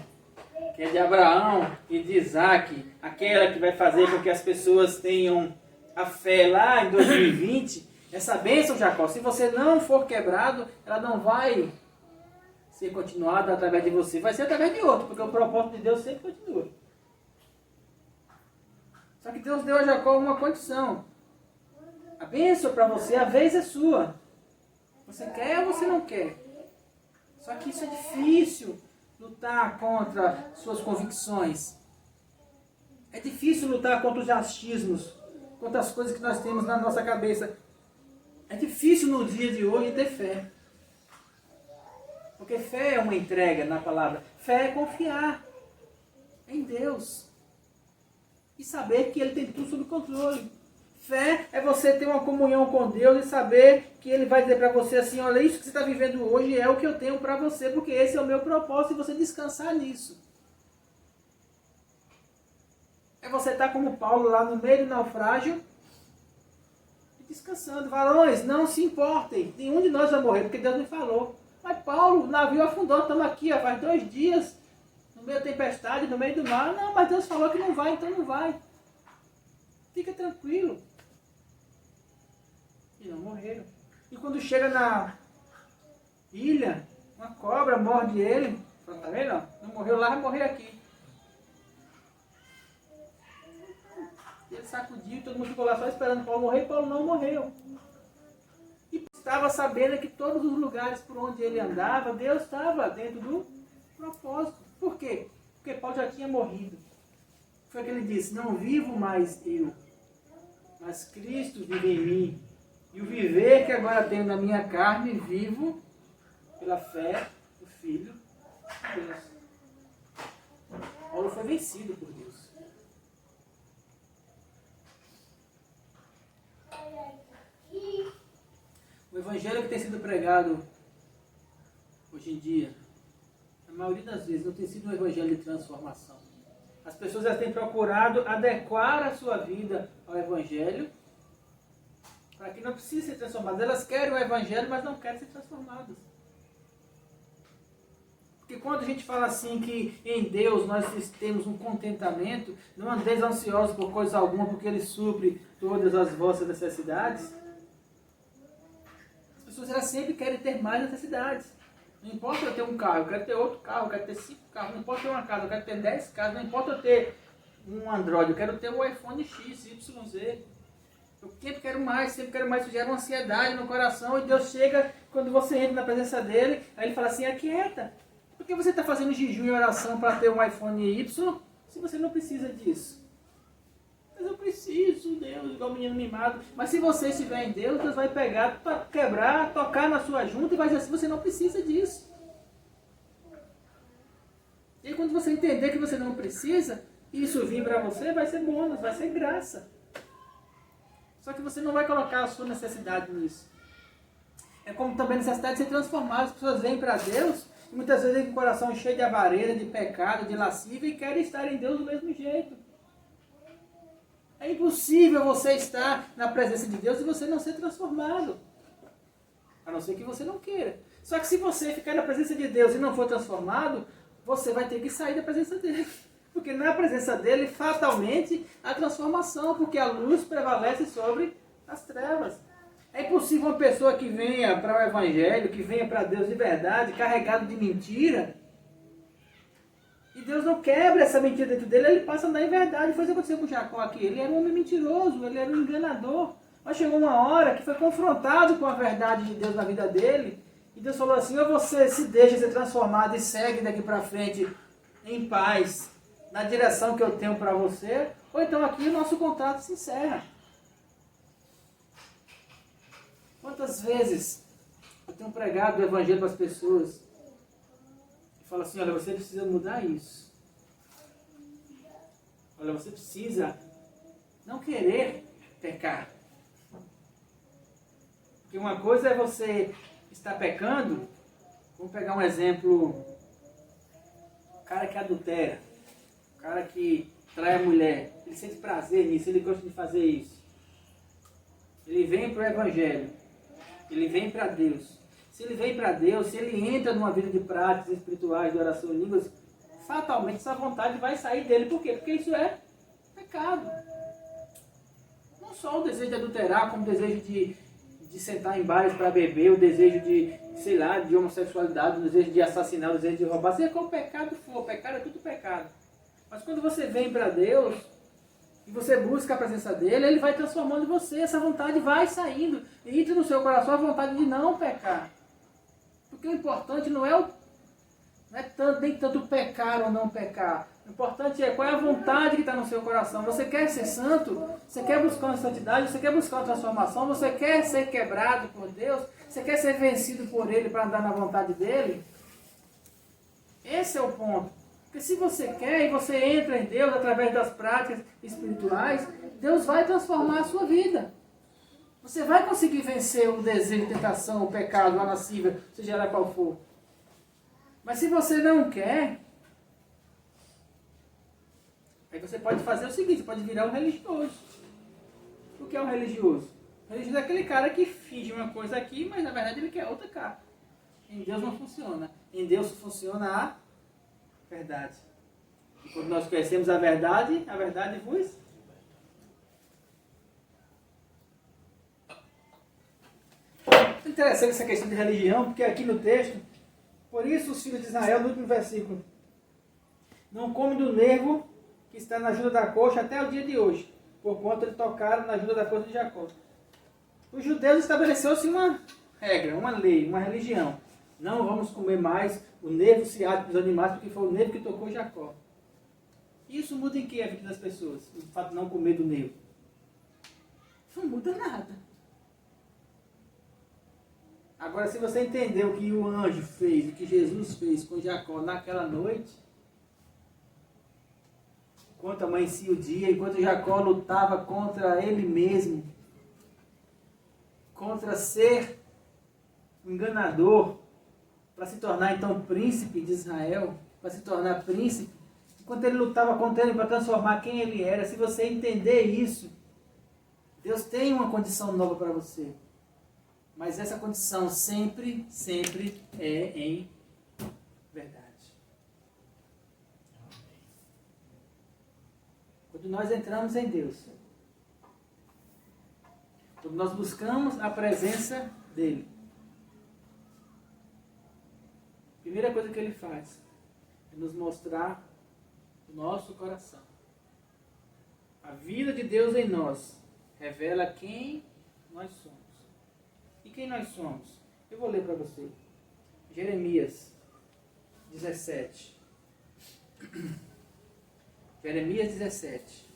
que é de Abraão e de Isaac, aquela que vai fazer com que as pessoas tenham a fé lá em 2020, essa bênção, Jacó, se você não for quebrado, ela não vai ser continuada através de você, vai ser através de outro, porque o propósito de Deus sempre continua. Só que Deus deu a Jacó uma condição. A bênção para você, a vez é sua. Você quer ou você não quer? Só que isso é difícil, lutar contra suas convicções. É difícil lutar contra os achismos, contra as coisas que nós temos na nossa cabeça. É difícil no dia de hoje ter fé. Porque fé é uma entrega na palavra. Fé é confiar em Deus. E saber que Ele tem tudo sob controle. Fé é você ter uma comunhão com Deus e saber que Ele vai dizer para você assim, olha, isso que você está vivendo hoje é o que eu tenho para você, porque esse é o meu propósito e você descansar nisso. É você estar como Paulo lá no meio do naufrágio e descansando. Varões, não se importem, nenhum de nós vai morrer, porque Deus me falou. Mas Paulo, o navio afundou, estamos aqui, ó, faz 2 dias, no meio da tempestade, no meio do mar. Não, mas Deus falou que não vai, então não vai. Fica tranquilo. E não morreram. E quando chega na ilha, uma cobra morde ele. Fala, tá vendo? Não morreu lá, vai morrer aqui. E ele sacudiu, todo mundo ficou lá só esperando Paulo morrer, e Paulo não morreu. E estava sabendo que todos os lugares por onde ele andava, Deus estava dentro do propósito. Por quê? Porque Paulo já tinha morrido. Foi o que ele disse, não vivo mais eu, mas Cristo vive em mim. E o viver que agora tenho na minha carne, vivo pela fé do Filho de Deus. Paulo foi vencido por Deus. O evangelho que tem sido pregado hoje em dia, na maioria das vezes, não tem sido um evangelho de transformação. As pessoas já têm procurado adequar a sua vida ao evangelho para que não precise ser transformadas. Elas querem o evangelho, mas não querem ser transformadas. Porque quando a gente fala assim que em Deus nós temos um contentamento, não andeis ansiosos por coisa alguma, porque Ele supre todas as vossas necessidades. As pessoas elas sempre querem ter mais necessidades. Não importa eu ter um carro, eu quero ter outro carro, eu quero ter 5 carros. Não importa eu ter uma casa, eu quero ter 10 casas. Não importa eu ter um Android, eu quero ter um iPhone X, YZ. Eu sempre quero mais, isso gera uma ansiedade no coração. E Deus chega, quando você entra na presença dele, aí ele fala assim, aquieta. Por que você está fazendo jejum e oração para ter um iPhone Y, se você não precisa disso? Mas eu preciso, Deus, igual o menino mimado. Mas se você estiver em Deus, Deus vai pegar, quebrar, tocar na sua junta e vai dizer assim, você não precisa disso. E aí, quando você entender que você não precisa, e isso vir para você, vai ser bônus, vai ser graça. Só que você não vai colocar a sua necessidade nisso. É como também a necessidade de ser transformado. As pessoas vêm para Deus e muitas vezes têm o coração cheio de avareza, de pecado, de lascívia e querem estar em Deus do mesmo jeito. É impossível você estar na presença de Deus e você não ser transformado. A não ser que você não queira. Só que se você ficar na presença de Deus e não for transformado, você vai ter que sair da presença dele. Porque na presença dele, fatalmente, há transformação, porque a luz prevalece sobre as trevas. É impossível uma pessoa que venha para o Evangelho, que venha para Deus de verdade, carregado de mentira, e Deus não quebra essa mentira dentro dele, ele passa a andar em verdade. Foi isso que aconteceu com Jacó aqui. Ele era um homem mentiroso, ele era um enganador. Mas chegou uma hora que foi confrontado com a verdade de Deus na vida dele, e Deus falou assim, ou você se deixa ser transformado e segue daqui para frente em paz, na direção que eu tenho para você, ou então aqui o nosso contrato se encerra. Quantas vezes eu tenho pregado o Evangelho para as pessoas e falo assim, olha, você precisa mudar isso. Olha, você precisa não querer pecar. Porque uma coisa é você estar pecando, vamos pegar um exemplo, o cara que adultera, o cara que trai a mulher, ele sente prazer nisso, ele gosta de fazer isso. Ele vem para o Evangelho, ele vem para Deus. Se ele vem para Deus, se ele entra numa vida de práticas espirituais, de oração em línguas, fatalmente essa vontade vai sair dele. Por quê? Porque isso é pecado. Não só o desejo de adulterar, como o desejo de sentar em bares para beber, o desejo de, sei lá, de homossexualidade, o desejo de assassinar, o desejo de roubar, seja qual pecado for, pecado é tudo pecado. Mas quando você vem para Deus e você busca a presença dele, ele vai transformando você, essa vontade vai saindo, e entra no seu coração a vontade de não pecar. Porque o importante não é nem tanto pecar ou não pecar. O importante é qual é a vontade que está no seu coração. Você quer ser santo? Você quer buscar uma santidade? Você quer buscar uma transformação? Você quer ser quebrado por Deus? Você quer ser vencido por Ele para andar na vontade dEle? Esse é o ponto. Porque se você quer e você entra em Deus através das práticas espirituais, Deus vai transformar a sua vida. Você vai conseguir vencer o desejo, a tentação, o pecado, a lascívia, seja ela qual for. Mas se você não quer, aí você pode fazer o seguinte, pode virar um religioso. O que é um religioso? O religioso é aquele cara que finge uma coisa aqui, mas na verdade ele quer outra cara. Em Deus não funciona. Em Deus funciona a verdade. E quando nós conhecemos a verdade vos... É interessante essa questão de religião, porque aqui no texto, por isso os filhos de Israel, no último versículo, não comem do nervo que está na junta da coxa até o dia de hoje, porquanto eles tocaram na junta da coxa de Jacó. Os judeus estabeleceu-se uma regra, uma lei, uma religião. Não vamos comer mais o nervo ciático dos animais, porque foi o nervo que tocou Jacó. Isso muda em que a vida das pessoas? O fato de não comer do nervo? Não muda nada. Agora, se você entender o que o anjo fez, o que Jesus fez com Jacó naquela noite, enquanto amanhecia o dia, enquanto Jacó lutava contra ele mesmo, contra ser enganador, para se tornar então príncipe de Israel, para se tornar príncipe, enquanto ele lutava contra ele para transformar quem ele era, se você entender isso, Deus tem uma condição nova para você. Mas essa condição sempre, sempre é em verdade. Quando nós entramos em Deus, quando nós buscamos a presença dEle, primeira coisa que ele faz é nos mostrar o nosso coração. A vida de Deus em nós revela quem nós somos. E quem nós somos? Eu vou ler para você. Jeremias 17. Jeremias 17.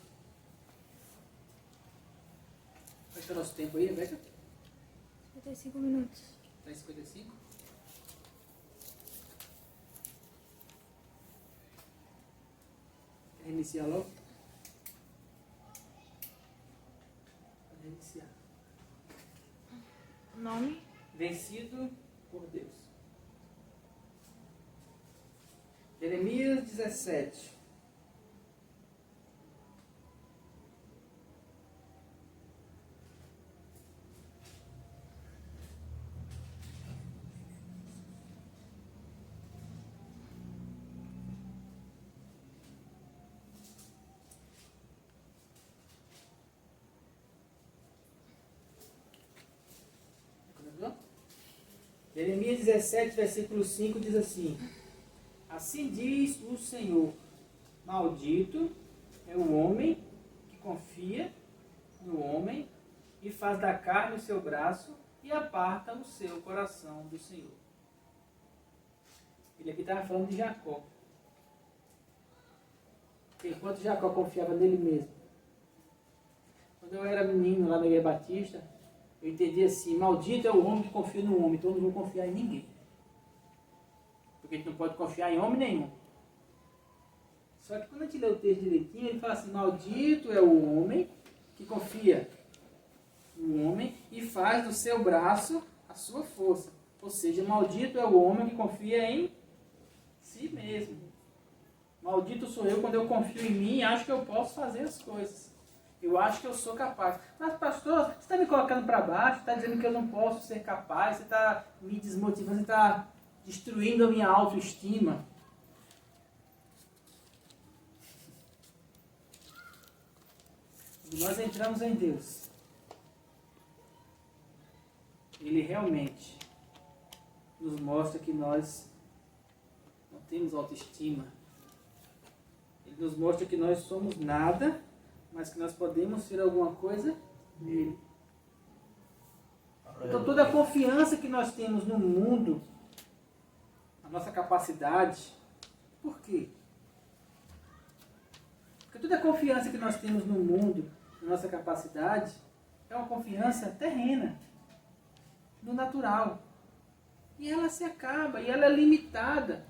Qual é o nosso tempo aí, Rebeca? 55 minutos. Está em 55? Quer reiniciar logo? Pode reiniciar. Nome? Vencido por Deus. Jeremias 17. Jeremias 17, versículo 5 diz assim: assim diz o Senhor, maldito é o homem que confia no homem e faz da carne o seu braço e aparta o seu coração do Senhor. Ele aqui estava falando de Jacó. Enquanto Jacó confiava nele mesmo. Quando eu era menino lá na Igreja Batista, eu entendi assim: maldito é o homem que confia no homem, então eu não vou confiar em ninguém. Porque a gente não pode confiar em homem nenhum. Só que quando a gente lê o texto direitinho, ele fala assim: maldito é o homem que confia no homem e faz do seu braço a sua força. Ou seja, maldito é o homem que confia em si mesmo. Maldito sou eu quando eu confio em mim e acho que eu posso fazer as coisas. Eu acho que eu sou capaz. Mas, pastor, você está me colocando para baixo, está dizendo que eu não posso ser capaz, você está me desmotivando, você está destruindo a minha autoestima. Quando nós entramos em Deus, Ele realmente nos mostra que nós não temos autoestima. Ele nos mostra que nós somos nada, mas que nós podemos ser alguma coisa nele. Então toda a confiança que nós temos no mundo, a nossa capacidade, por quê? Porque toda a confiança que nós temos no mundo, na nossa capacidade, é uma confiança terrena, do natural. E ela se acaba, e ela é limitada.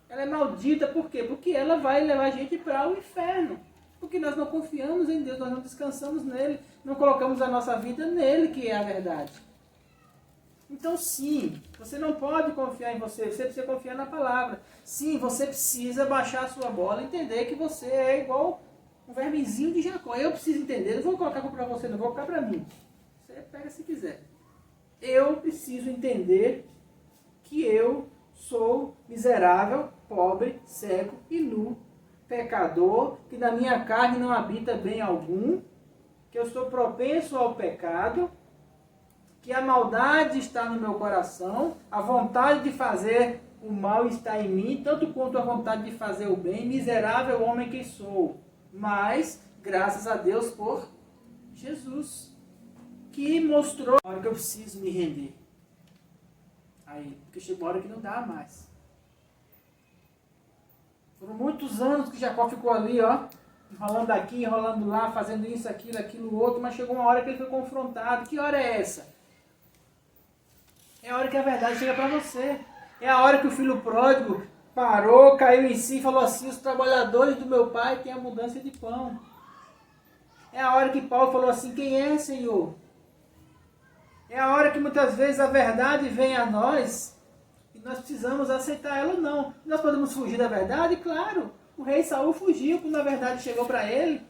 Ela é maldita, por quê? Porque ela vai levar a gente para o inferno. Porque nós não confiamos em Deus, nós não descansamos nele, não colocamos a nossa vida nele, que é a verdade. Então sim, você não pode confiar em você precisa confiar na palavra. Sim, você precisa baixar a sua bola e entender que você é igual um vermezinho de Jacó. Eu preciso entender, não vou colocar para você, não vou colocar para mim. Você pega se quiser. Eu preciso entender que eu sou miserável, pobre, cego e nu, pecador, que na minha carne não habita bem algum, que eu estou propenso ao pecado, que a maldade está no meu coração, a vontade de fazer o mal está em mim, tanto quanto a vontade de fazer o bem, miserável homem que sou. Mas, graças a Deus por Jesus, que mostrou a hora que eu preciso me render. Aí, porque chegou uma hora que não dá mais. Foram muitos anos que Jacó ficou ali, ó, enrolando aqui, enrolando lá, fazendo isso, aquilo, outro, mas chegou uma hora que ele foi confrontado. Que hora é essa? É a hora que a verdade chega para você. É a hora que o filho pródigo parou, caiu em si e falou assim: os trabalhadores do meu pai têm abundância de pão. É a hora que Paulo falou assim: quem é, Senhor? É a hora que muitas vezes a verdade vem a nós e nós precisamos aceitar ela ou não. Nós podemos fugir da verdade? Claro. O rei Saul fugiu quando a verdade chegou para ele.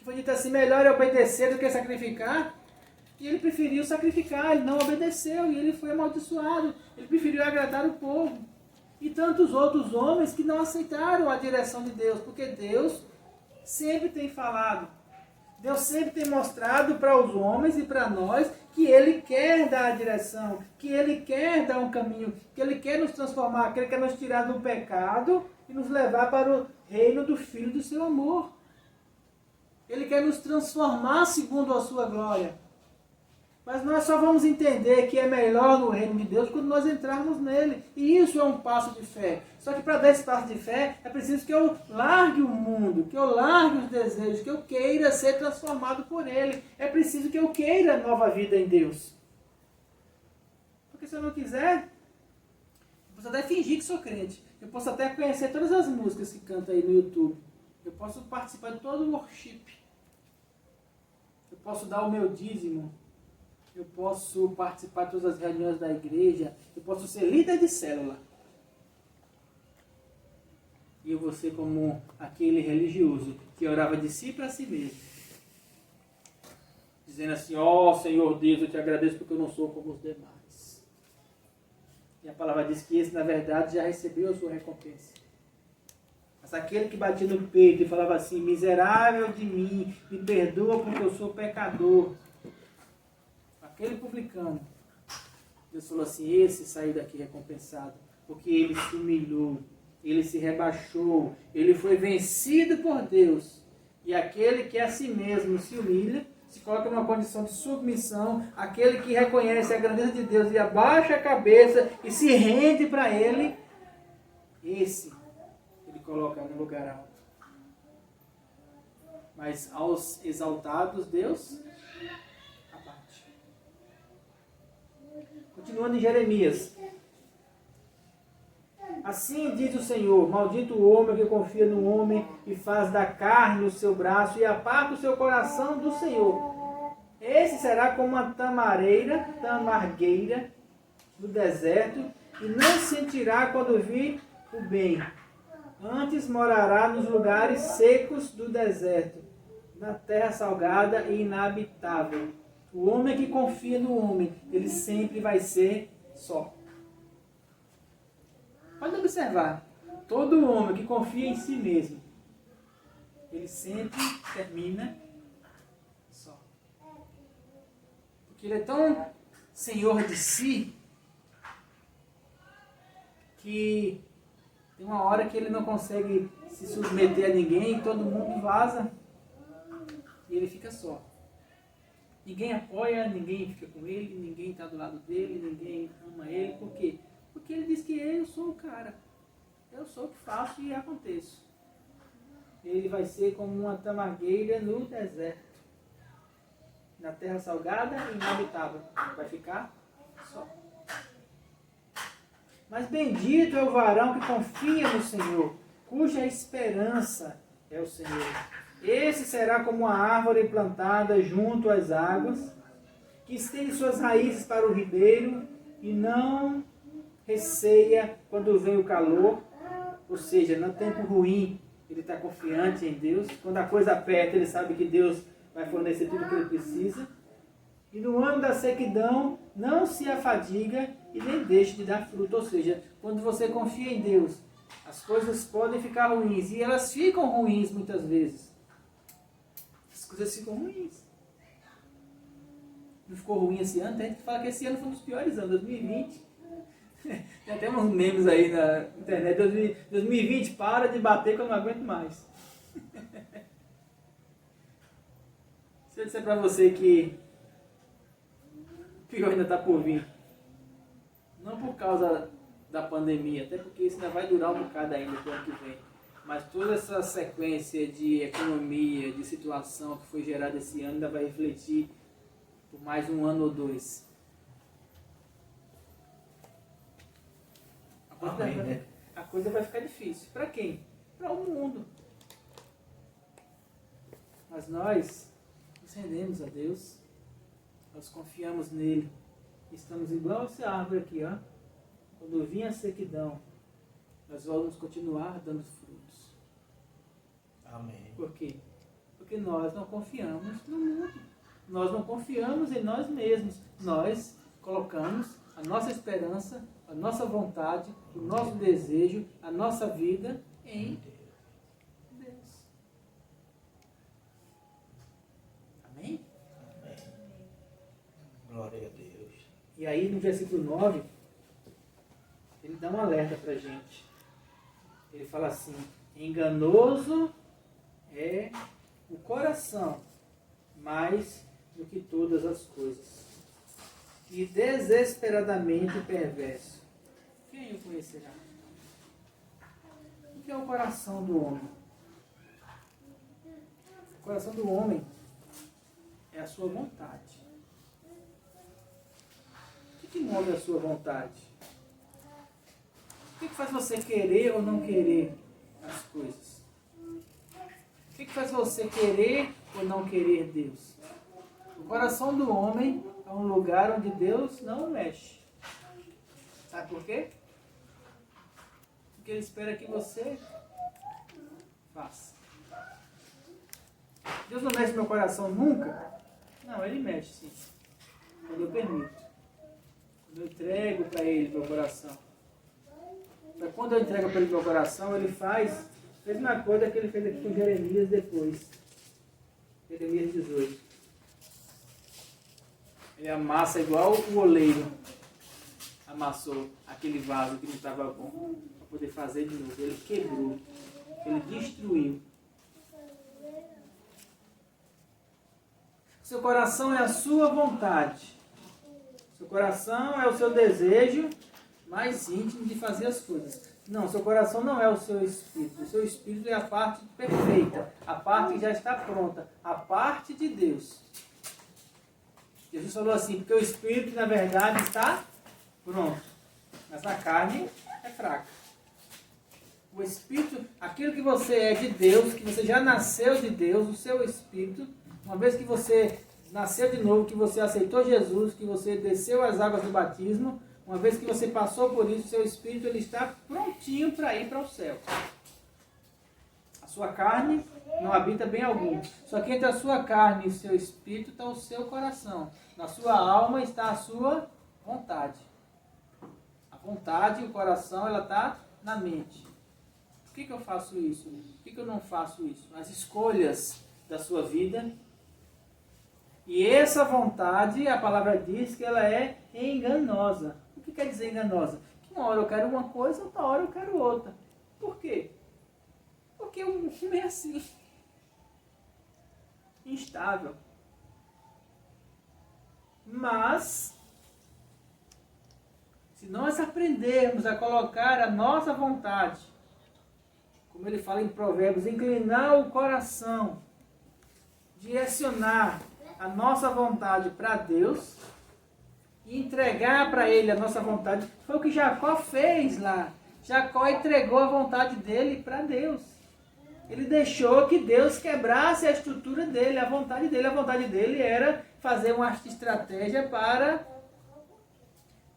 Foi dito assim: melhor é obedecer do que sacrificar. E ele preferiu sacrificar, ele não obedeceu e ele foi amaldiçoado. Ele preferiu agradar o povo. E tantos outros homens que não aceitaram a direção de Deus, porque Deus sempre tem falado. Deus sempre tem mostrado para os homens e para nós que Ele quer dar a direção, que Ele quer dar um caminho, que Ele quer nos transformar, que Ele quer nos tirar do pecado e nos levar para o reino do Filho do seu amor. Ele quer nos transformar segundo a sua glória. Mas nós só vamos entender que é melhor no reino de Deus quando nós entrarmos nele. E isso é um passo de fé. Só que para dar esse passo de fé, é preciso que eu largue o mundo, que eu largue os desejos, que eu queira ser transformado por ele. É preciso que eu queira nova vida em Deus. Porque se eu não quiser, eu posso até fingir que sou crente. Eu posso até conhecer todas as músicas que cantam aí no YouTube. Eu posso participar de todo o worship. Eu posso dar o meu dízimo. Eu posso participar de todas as reuniões da igreja. Eu posso ser líder de célula. E eu vou ser como aquele religioso que orava de si para si mesmo. Dizendo assim, ó Senhor Deus, eu te agradeço porque eu não sou como os demais. E a palavra diz que esse, na verdade, já recebeu a sua recompensa. Mas aquele que batia no peito e falava assim, miserável de mim, me perdoa porque eu sou pecador. Aquele publicano, Deus falou assim, esse saiu daqui recompensado, porque ele se humilhou, ele se rebaixou, ele foi vencido por Deus. E aquele que a si mesmo se humilha, se coloca numa condição de submissão, aquele que reconhece a grandeza de Deus e abaixa a cabeça e se rende para ele, esse ele coloca no lugar alto. Mas aos exaltados, Deus abate. Continuando em Jeremias. Assim diz o Senhor, maldito o homem que confia no homem e faz da carne o seu braço e aparta o seu coração do Senhor. Esse será como uma tamargueira do deserto e não sentirá quando vir o bem. Antes morará nos lugares secos do deserto, na terra salgada e inabitável. O homem que confia no homem, ele sempre vai ser só. Pode observar, todo homem que confia em si mesmo, ele sempre termina só. Porque ele é tão senhor de si, que tem uma hora que ele não consegue se submeter a ninguém, todo mundo vaza, e ele fica só. Ninguém apoia, ninguém fica com ele, ninguém está do lado dele, ninguém ama ele, por quê? Porque ele diz que eu sou o cara. Eu sou o que faço e aconteço. Ele vai ser como uma tamargueira no deserto. Na terra salgada e inabitável. Vai ficar só. Mas bendito é o varão que confia no Senhor, cuja esperança é o Senhor. Esse será como uma árvore plantada junto às águas, que estende suas raízes para o ribeiro e não receia quando vem o calor, ou seja, no tempo ruim ele está confiante em Deus, quando a coisa aperta ele sabe que Deus vai fornecer tudo o que ele precisa, e no ano da sequidão não se afadiga e nem deixa de dar fruto, ou seja, quando você confia em Deus, as coisas podem ficar ruins, e elas ficam ruins muitas vezes, as coisas ficam ruins. Não ficou ruim esse ano? Tem gente que fala que esse ano foi um dos piores anos, 2020. Tem até uns memes aí na internet. 2020, para de bater que eu não aguento mais. Se eu disser pra você que o pior ainda está por vir, não por causa da pandemia, até porque isso ainda vai durar um bocado ainda pro ano que vem, mas toda essa sequência de economia, de situação que foi gerada esse ano ainda vai refletir por mais um ano ou dois. Amém, né? A coisa vai ficar difícil. Para quem? Para o mundo. Mas nós nos rendemos a Deus, nós confiamos nele, estamos igual essa árvore aqui, ó. Quando vir a sequidão, nós vamos continuar dando frutos. Amém. Por quê? Porque nós não confiamos no mundo. Nós não confiamos em nós mesmos. Nós colocamos a nossa esperança, a nossa vontade, o nosso desejo, a nossa vida em Deus. Amém? Glória a Deus. E aí no versículo 9, ele dá um alerta para a gente. Ele fala assim: enganoso é o coração, mais do que todas as coisas, e desesperadamente perverso. Quem o conhecerá? O que é o coração do homem? O coração do homem é a sua vontade. O que move a sua vontade? O que faz você querer ou não querer as coisas? O que faz você querer ou não querer Deus? O coração do homem é um lugar onde Deus não mexe. Sabe por quê? Porque Ele espera que você faça. Deus não mexe no meu coração nunca? Não, Ele mexe sim. Quando eu permito. Quando eu entrego para Ele meu coração. Mas quando eu entrego para Ele meu coração, Ele faz a mesma coisa que Ele fez aqui com Jeremias depois. Jeremias 18. Ele amassa igual o oleiro amassou aquele vaso que não estava bom para poder fazer de novo. Ele quebrou. Ele destruiu. Seu coração é a sua vontade. Seu coração é o seu desejo mais íntimo de fazer as coisas. Não, seu coração não é o seu espírito. O seu espírito é a parte perfeita, a parte que já está pronta, a parte de Deus. Jesus falou assim, porque o espírito, na verdade, está pronto, mas a carne é fraca. O espírito, aquilo que você é de Deus, que você já nasceu de Deus, o seu espírito, uma vez que você nasceu de novo, que você aceitou Jesus, que você desceu as águas do batismo, uma vez que você passou por isso, o seu espírito ele está prontinho para ir para o céu. A sua carne não habita bem algum. Só que entre a sua carne e o seu espírito está o seu coração. Na sua alma está a sua vontade. A vontade e o coração, ela está na mente. Por que eu faço isso? Por que eu não faço isso? As escolhas da sua vida. E essa vontade, a palavra diz que ela é enganosa. O que quer dizer enganosa? Que uma hora eu quero uma coisa, outra hora eu quero outra. Por quê? Porque o mundo é assim. Instável. Mas, se nós aprendermos a colocar a nossa vontade, como ele fala em Provérbios, inclinar o coração, direcionar a nossa vontade para Deus e entregar para Ele a nossa vontade, foi o que Jacó fez lá. Jacó entregou a vontade dele para Deus. Ele deixou que Deus quebrasse a estrutura dele, a vontade dele. A vontade dele era fazer uma estratégia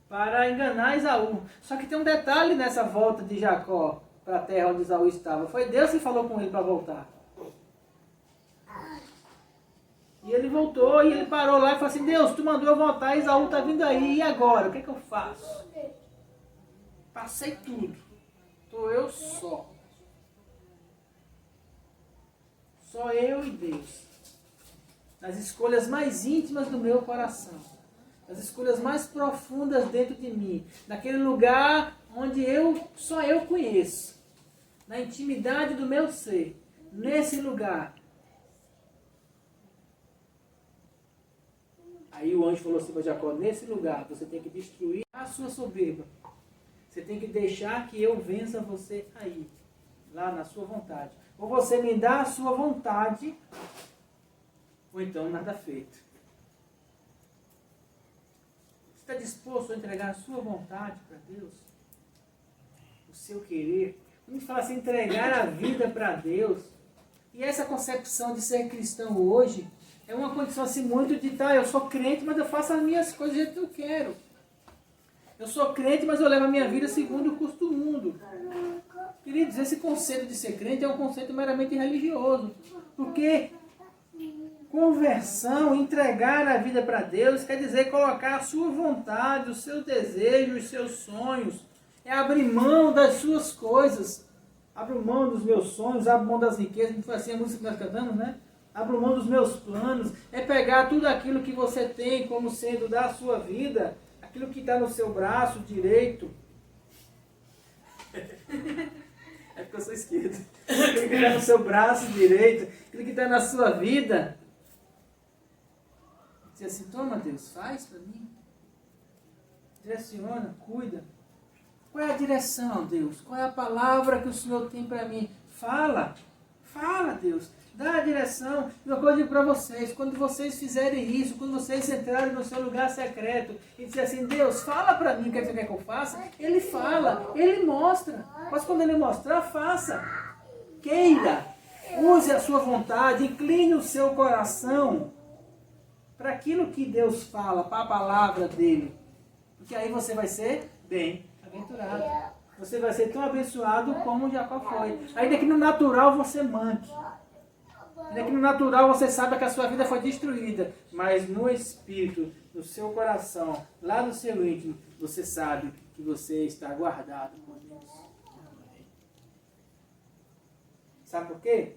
para enganar Esaú. Só que tem um detalhe nessa volta de Jacó para a terra onde Esaú estava. Foi Deus que falou com ele para voltar. E ele voltou e ele parou lá e falou assim, Deus, tu mandou eu voltar, Esaú está vindo aí, e agora? O que é que eu faço? Passei tudo. Estou eu só. Só eu e Deus. Nas escolhas mais íntimas do meu coração. Nas escolhas mais profundas dentro de mim. Naquele lugar onde só eu conheço. Na intimidade do meu ser. Nesse lugar. Aí o anjo falou assim para Jacó, nesse lugar você tem que destruir a sua soberba. Você tem que deixar que eu vença você aí. Lá na sua vontade. Ou você me dá a sua vontade, ou então nada feito. Você está disposto a entregar a sua vontade para Deus? O seu querer? A gente fala assim, entregar a vida para Deus. E essa concepção de ser cristão hoje é uma condição assim muito de, eu sou crente, mas eu faço as minhas coisas do jeito que eu quero. Eu sou crente, mas eu levo a minha vida segundo o curso do mundo. Queridos, esse conceito de ser crente é um conceito meramente religioso. Porque conversão, entregar a vida para Deus, quer dizer colocar a sua vontade, os seus desejos, os seus sonhos. É abrir mão das suas coisas. Abro mão dos meus sonhos, abro mão das riquezas. Foi assim a música que nós cantamos, né? abro mão dos meus planos, é pegar tudo aquilo que você tem como sendo da sua vida, aquilo que está no seu braço direito. É porque eu sou esquerdo. Aquilo que está no seu braço direito, aquilo que está na sua vida. Dizer assim, toma Deus, faz para mim. Direciona, cuida. Qual é a direção, Deus? Qual é a palavra que o Senhor tem para mim? Fala, Deus. Dá a direção. E uma coisa eu digo para vocês, quando vocês fizerem isso, quando vocês entrarem no seu lugar secreto e disser assim, Deus, fala para mim o que você quer que eu faça, Ele fala, Ele mostra. Mas quando Ele mostrar, faça. Queira. Use a sua vontade, incline o seu coração para aquilo que Deus fala, para a palavra dEle. Porque aí você vai ser bem-aventurado. Você vai ser tão abençoado como Jacó foi. Ainda que no natural você manque. Ainda que no natural você saiba que a sua vida foi destruída. Mas no espírito, no seu coração, lá no seu íntimo, você sabe que você está guardado por Deus. Sabe por quê?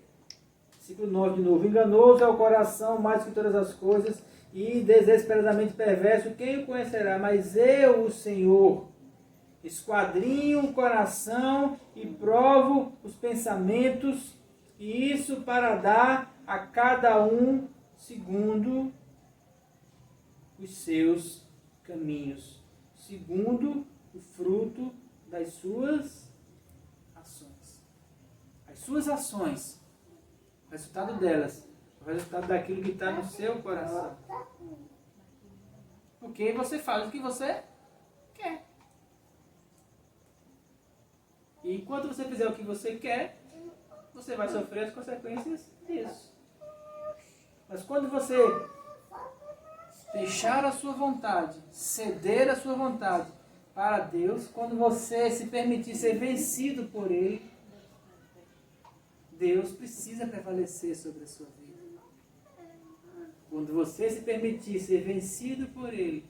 Versículo 9 de novo. Enganoso é o coração mais que todas as coisas e desesperadamente perverso. Quem o conhecerá? Mas eu, o Senhor, esquadrinho o coração e provo os pensamentos, e isso para dar a cada um segundo os seus caminhos, segundo o fruto das suas ações. As suas ações, o resultado delas, o resultado daquilo que está no seu coração. Porque você faz o que você quer. E enquanto você fizer o que você quer, você vai sofrer as consequências disso. Mas quando você deixar a sua vontade, ceder a sua vontade para Deus, quando você se permitir ser vencido por Ele, Deus precisa prevalecer sobre a sua vida. Quando você se permitir ser vencido por Ele,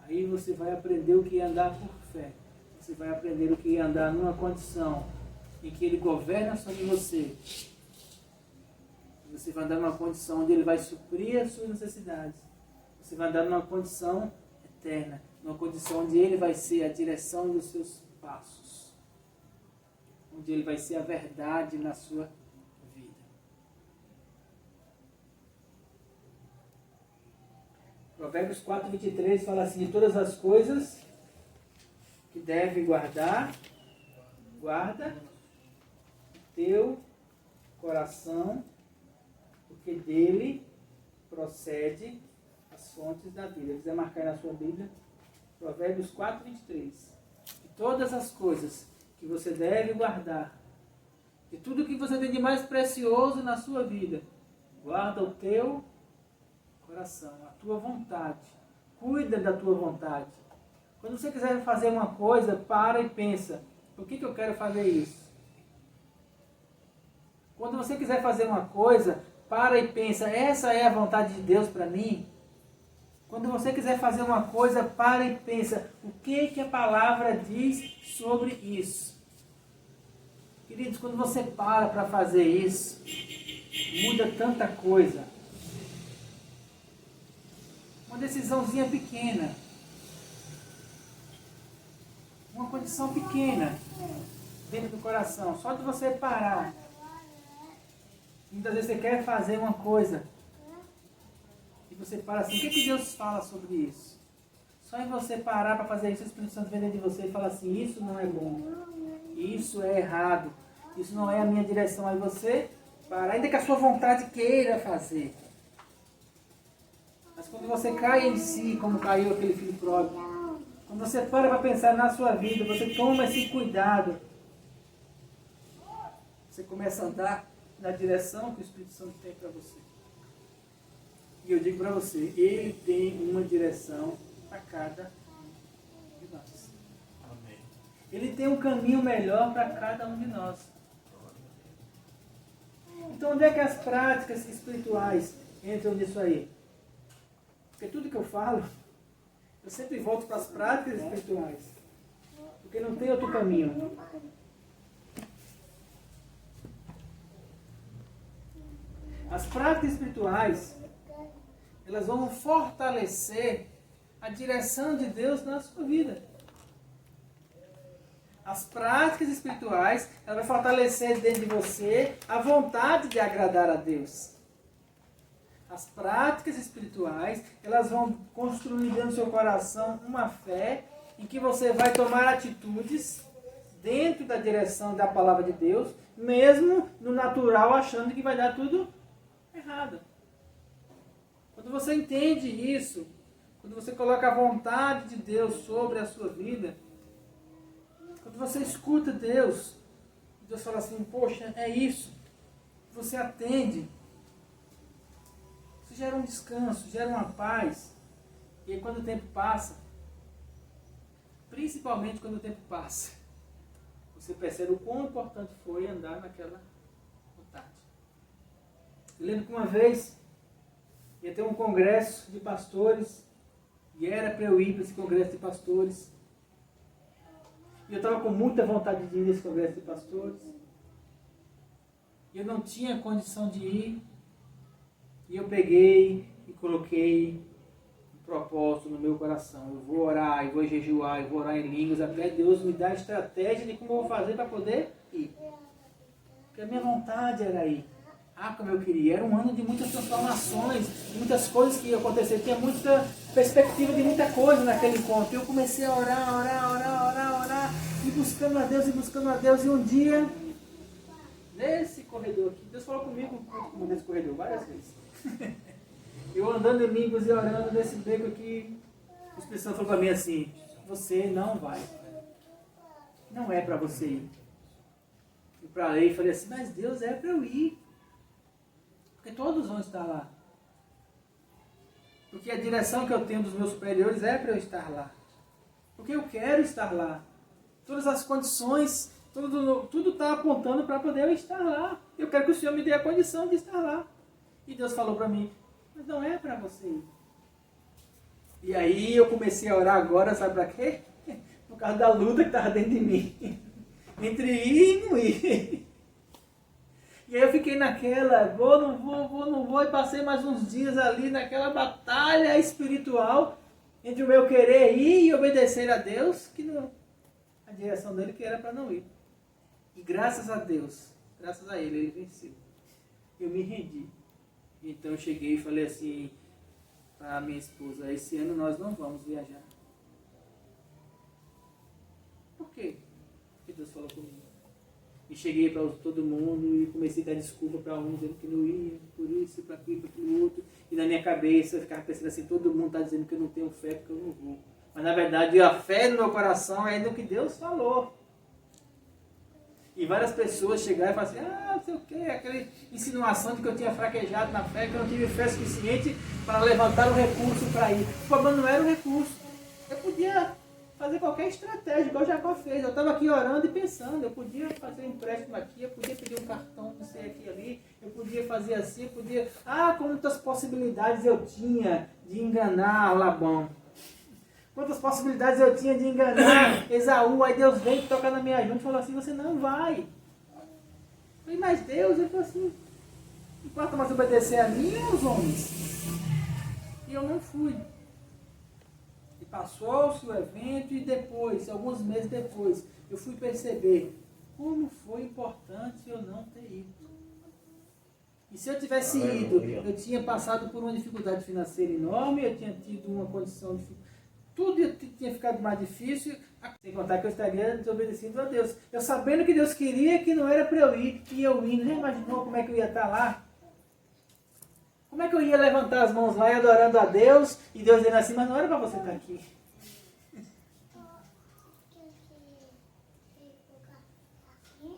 aí você vai aprender o que é andar por fé. Você vai aprender o que é andar numa condição em que Ele governa sobre você. Você vai andar numa condição onde Ele vai suprir as suas necessidades. Você vai andar numa condição eterna, numa condição onde Ele vai ser a direção dos seus passos. Onde Ele vai ser a verdade na sua vida. Provérbios 4:23 fala assim, de todas as coisas que deve guardar, guarda o teu coração, porque dele procede as fontes da vida. Se quiser marcar na sua Bíblia, Provérbios 4:23. De todas as coisas que você deve guardar, de tudo que você tem de mais precioso na sua vida, guarda o teu coração, a tua vontade. Cuida da tua vontade. Quando você quiser fazer uma coisa, para e pensa, por que eu quero fazer isso? Quando você quiser fazer uma coisa, para e pensa, essa é a vontade de Deus para mim? Quando você quiser fazer uma coisa, para e pensa, o que a palavra diz sobre isso? Queridos, quando você para fazer isso, muda tanta coisa. Uma decisãozinha pequena. Uma condição pequena dentro do coração. Só de você parar. Muitas vezes você quer fazer uma coisa e você para assim, o que Deus fala sobre isso? Só em você parar para fazer isso, o Espírito Santo vem dentro de você e fala assim, isso não é bom, isso é errado, isso não é a minha direção. Aí você para, ainda que a sua vontade queira fazer. Mas quando você cai em si, como caiu aquele filho pródigo, quando você para pensar na sua vida, você toma esse cuidado, você começa a andar na direção que o Espírito Santo tem para você. E eu digo para você, Ele tem uma direção para cada um de nós. Amém. Ele tem um caminho melhor para cada um de nós. Então onde é que as práticas espirituais entram nisso aí? Porque tudo que eu falo, eu sempre volto para as práticas espirituais. Porque não tem outro caminho. As práticas espirituais, elas vão fortalecer a direção de Deus na sua vida. As práticas espirituais, elas vão fortalecer dentro de você a vontade de agradar a Deus. As práticas espirituais, elas vão construir dentro do seu coração uma fé em que você vai tomar atitudes dentro da direção da palavra de Deus, mesmo no natural achando que vai dar tudo errado. Quando você entende isso, quando você coloca a vontade de Deus sobre a sua vida, quando você escuta Deus, Deus fala assim, poxa, é isso, você atende, isso gera um descanso, gera uma paz. E aí quando o tempo passa, principalmente quando o tempo passa, você percebe o quão importante foi andar naquela vontade. Eu lembro que uma vez ia ter um congresso de pastores, e era para eu ir para esse congresso de pastores. E eu estava com muita vontade de ir nesse congresso de pastores. E eu não tinha condição de ir. E eu peguei e coloquei um propósito no meu coração. Eu vou orar, eu vou jejuar, eu vou orar em línguas, até Deus me dar a estratégia de como eu vou fazer para poder ir. Porque a minha vontade era ir. Ah, como eu queria. Era um ano de muitas transformações, de muitas coisas que iam acontecer. Tinha muita perspectiva de muita coisa naquele encontro. Eu comecei a orar, e buscando a Deus. E um dia, nesse corredor aqui, Deus falou comigo nesse corredor várias vezes. Eu andando em línguas e orando nesse beco aqui, o Espírito Santo falou para mim assim, você não vai. Não é para você ir. E para aí, falei assim, mas Deus, é para eu ir. Porque todos vão estar lá. Porque a direção que eu tenho dos meus superiores é para eu estar lá. Porque eu quero estar lá. Todas as condições, tudo está apontando para poder eu estar lá. Eu quero que o Senhor me dê a condição de estar lá. E Deus falou para mim, mas não é para você ir. E aí eu comecei a orar agora, sabe para quê? Por causa da luta que estava dentro de mim. Entre ir e não ir. E aí eu fiquei naquela, vou, não vou, e passei mais uns dias ali naquela batalha espiritual entre o meu querer ir e obedecer a Deus, que não, a direção dele que era para não ir. E graças a Deus, graças a ele venceu. Eu me rendi. Então eu cheguei e falei assim para a minha esposa, esse ano nós não vamos viajar. Por quê? Porque Deus falou comigo. E cheguei para todo mundo e comecei a dar desculpa para um, dizendo que não ia, por isso, para aquilo, para aquilo outro. E na minha cabeça eu ficava pensando assim, todo mundo está dizendo que eu não tenho fé porque eu não vou. Mas na verdade a fé no meu coração é no que Deus falou. E várias pessoas chegaram e falaram assim, não sei o quê, aquela insinuação de que eu tinha fraquejado na fé, que eu não tive fé suficiente para levantar o recurso para ir. O problema não era o recurso. Eu podia fazer qualquer estratégia, igual Jacó fez. Eu estava aqui orando e pensando, eu podia fazer um empréstimo aqui, eu podia pedir um cartão, não sei, aqui ali, eu podia fazer assim, eu podia... quantas possibilidades eu tinha de enganar Labão. Quantas possibilidades eu tinha de enganar Esaú. Aí Deus veio tocar na minha junta e falou assim, você não vai. Eu falei, mas Deus, ele falou assim, importa mais obedecer a mim ou aos homens? E eu não fui. E passou-se o evento e depois, alguns meses depois, eu fui perceber como foi importante eu não ter ido. E se eu tivesse ido, eu tinha passado por uma dificuldade financeira enorme, eu tinha tido uma condição de... Tudo tinha ficado mais difícil, sem contar que eu estaria desobedecendo a Deus. Eu sabendo que Deus queria, que não era para eu ir, e eu indo, nem imaginou como é que eu ia estar lá? Como é que eu ia levantar as mãos lá e adorando a Deus, e Deus dizendo assim, mas não era para você estar aqui.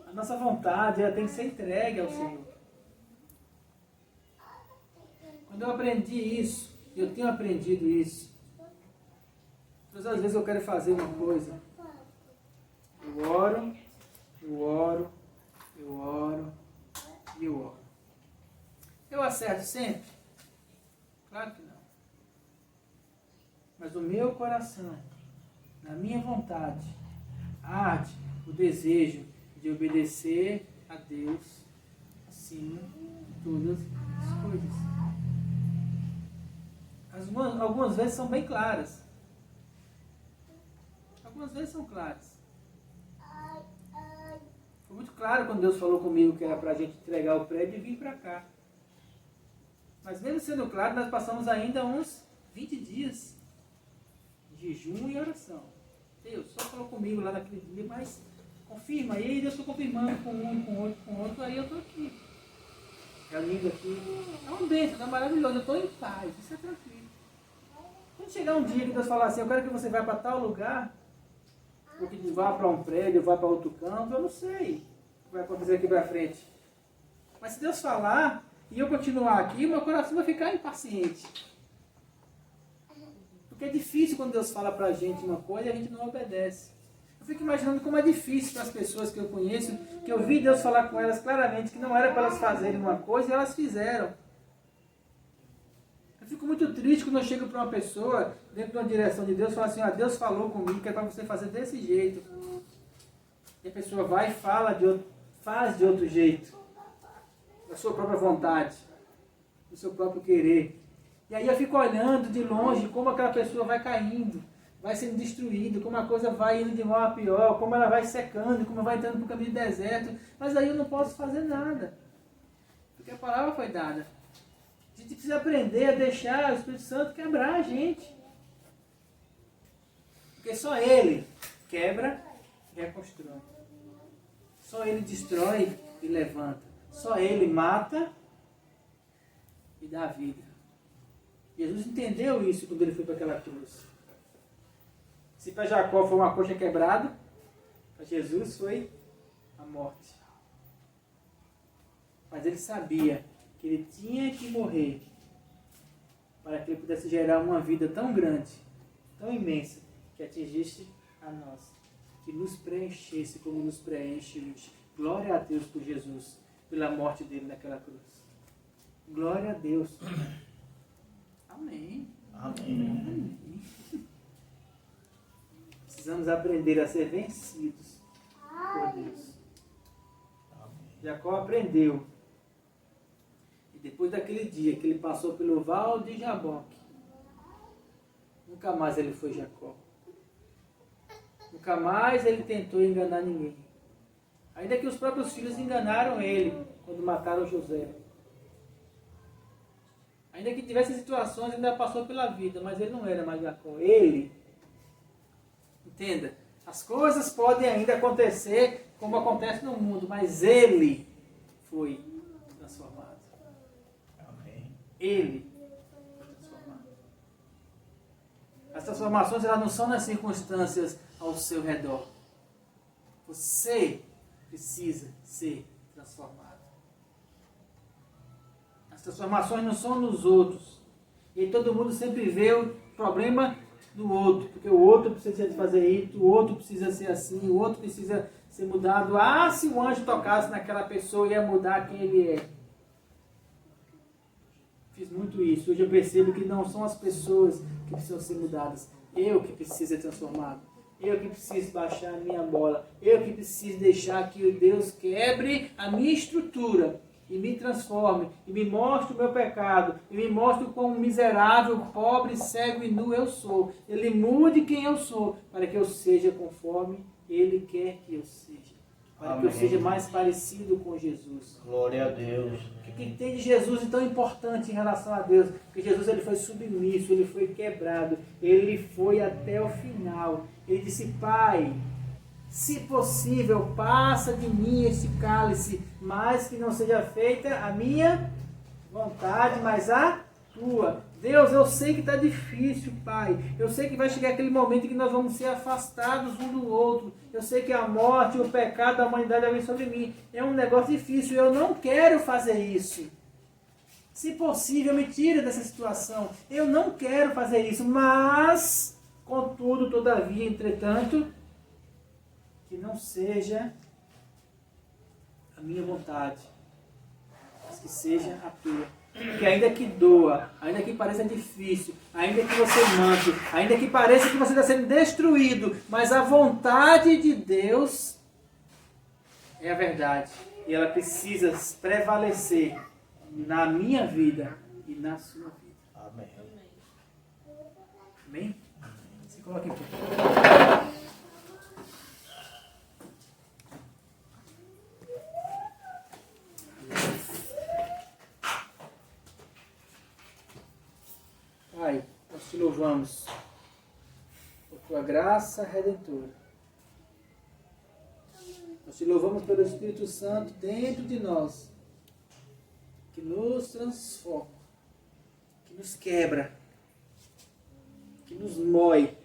A nossa vontade, ela tem que ser entregue ao Senhor. Quando eu aprendi isso, eu tenho aprendido isso, todas as vezes eu quero fazer uma coisa, eu oro e eu oro. Eu acerto sempre? Claro que não. Mas o meu coração, na minha vontade, arde o desejo de obedecer a Deus acima de todas as coisas. Algumas vezes são bem claras. Algumas vezes são claras. Foi muito claro quando Deus falou comigo que era para a gente entregar o prédio e vir para cá. Mas mesmo sendo claro, nós passamos ainda uns 20 dias de jejum e oração. Deus só falou comigo lá naquele dia, mas confirma. E aí Deus está confirmando com um, com outro, aí eu estou aqui. Reunindo aqui. É uma bênção, está maravilhoso. Eu estou em paz, isso é tranquilo. Quando chegar um dia que Deus falar assim, eu quero que você vá para tal lugar, ou que vá para um prédio, vá para outro campo, eu não sei o que vai acontecer aqui para frente. Mas se Deus falar e eu continuar aqui, o meu coração vai ficar impaciente. Porque é difícil quando Deus fala para a gente uma coisa e a gente não obedece. Eu fico imaginando como é difícil para as pessoas que eu conheço, que eu vi Deus falar com elas claramente que não era para elas fazerem uma coisa e elas fizeram. Eu fico muito triste quando eu chego para uma pessoa, dentro de uma direção de Deus, e falo assim, Deus falou comigo que é para você fazer desse jeito. E a pessoa vai e faz de outro jeito. Da sua própria vontade. Do seu próprio querer. E aí eu fico olhando de longe como aquela pessoa vai caindo, vai sendo destruída, como a coisa vai indo de mal a pior, como ela vai secando, como vai entrando para o caminho do deserto. Mas aí eu não posso fazer nada. Porque a palavra foi dada. A gente precisa aprender a deixar o Espírito Santo quebrar a gente. Porque só Ele quebra e reconstrói. Só Ele destrói e levanta. Só Ele mata e dá vida. Jesus entendeu isso quando Ele foi para aquela cruz. Se para Jacó foi uma coxa quebrada, para Jesus foi a morte. Mas Ele sabia que Ele tinha que morrer para que Ele pudesse gerar uma vida tão grande, tão imensa, que atingisse a nós, que nos preenchesse como nos preenche hoje. Glória a Deus por Jesus, pela morte dele naquela cruz. Glória a Deus. Amém. Amém. Precisamos aprender a ser vencidos por Deus. Jacó aprendeu. E depois daquele dia que ele passou pelo val de Jaboque, nunca mais ele foi Jacó. Nunca mais ele tentou enganar ninguém. Ainda que os próprios filhos enganaram ele quando mataram José. Ainda que tivesse situações, ainda passou pela vida, mas ele não era mais Jacó. Ele, entenda, as coisas podem ainda acontecer como acontece no mundo, mas ele foi transformado. Amém. Ele foi transformado. As transformações elas não são nas circunstâncias ao seu redor. Você precisa ser transformado. As transformações não são nos outros. E todo mundo sempre vê o problema do outro. Porque o outro precisa de fazer isso, o outro precisa ser assim, o outro precisa ser mudado. Se o anjo tocasse naquela pessoa, ia mudar quem ele é. Fiz muito isso. Hoje eu percebo que não são as pessoas que precisam ser mudadas. Eu que preciso ser transformado. Eu que preciso baixar a minha bola. Eu que preciso deixar que o Deus quebre a minha estrutura e me transforme, e me mostre o meu pecado, e me mostre o quão miserável, pobre, cego e nu eu sou. Ele mude quem eu sou, para que eu seja conforme Ele quer que eu seja. Para que eu seja mais parecido com Jesus. Glória a Deus. O que tem de Jesus de tão importante em relação a Deus? Porque Jesus ele foi submisso, ele foi quebrado, ele foi até o final. Ele disse, Pai, se possível, passa de mim este cálice, mas que não seja feita a minha vontade, mas a tua. Deus, eu sei que está difícil, Pai. Eu sei que vai chegar aquele momento que nós vamos ser afastados um do outro. Eu sei que a morte, o pecado da humanidade vai vir sobre mim. É um negócio difícil. Eu não quero fazer isso. Se possível, me tire dessa situação. Eu não quero fazer isso. Mas, contudo, todavia, entretanto, que não seja a minha vontade, mas que seja a tua. Porque ainda que doa, ainda que pareça difícil, ainda que você manque, ainda que pareça que você está sendo destruído, mas a vontade de Deus é a verdade. E ela precisa prevalecer na minha vida e na sua vida. Amém. Amém? Se coloque em pé. Pai, nós te louvamos por tua graça redentora. Nós te louvamos pelo Espírito Santo dentro de nós, que nos transforma, que nos quebra, que nos moe,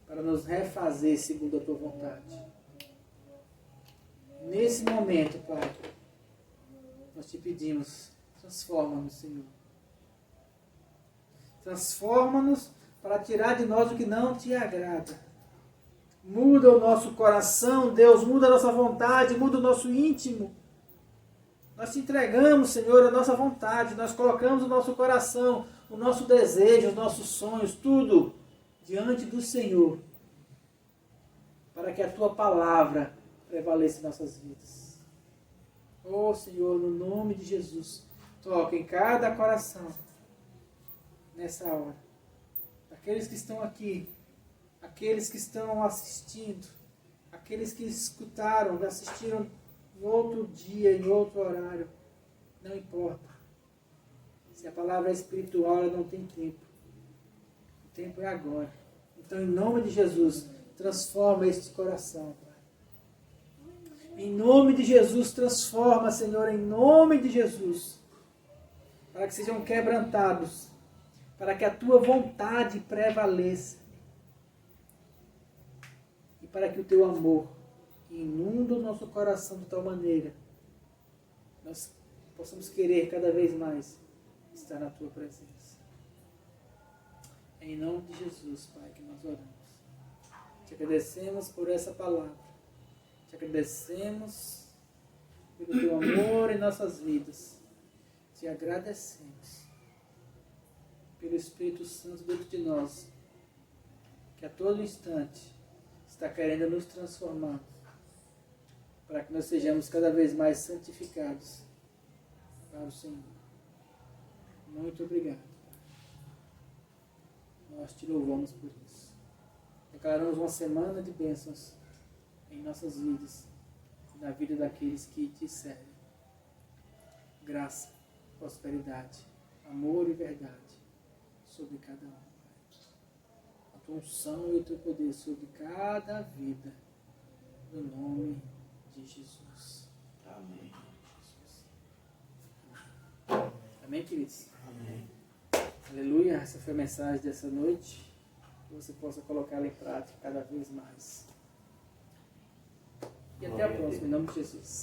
para nos refazer segundo a tua vontade. Nesse momento, Pai, nós te pedimos, transforma-nos, Senhor. Transforma-nos para tirar de nós o que não te agrada. Muda o nosso coração, Deus, muda a nossa vontade, muda o nosso íntimo. Nós te entregamos, Senhor, a nossa vontade, nós colocamos o nosso coração, o nosso desejo, os nossos sonhos, tudo diante do Senhor, para que a tua palavra prevaleça em nossas vidas. Oh, Senhor, no nome de Jesus, toca em cada coração nessa hora. Aqueles que estão aqui, aqueles que estão assistindo, aqueles que escutaram, assistiram em outro dia, em outro horário, não importa. Se a palavra é espiritual, ela não tem tempo. O tempo é agora. Então, em nome de Jesus, transforma este coração, Pai. Em nome de Jesus, transforma, Senhor, em nome de Jesus, para que sejam quebrantados, para que a tua vontade prevaleça e para que o teu amor inunda o nosso coração de tal maneira nós possamos querer cada vez mais estar na tua presença. É em nome de Jesus, Pai, que nós oramos. Te agradecemos por essa palavra. Te agradecemos pelo teu amor em nossas vidas. Te agradecemos pelo Espírito Santo dentro de nós, que a todo instante está querendo nos transformar, para que nós sejamos cada vez mais santificados para o Senhor. Muito obrigado. Nós te louvamos por isso. Declaramos uma semana de bênçãos em nossas vidas e na vida daqueles que te servem. Graça, prosperidade, amor e verdade sobre cada um. A tua unção e o teu poder sobre cada vida, no nome de Jesus. Amém. Amém, queridos? Amém. Aleluia. Essa foi a mensagem dessa noite. Que você possa colocá-la em prática cada vez mais. E até a próxima, em nome de Jesus.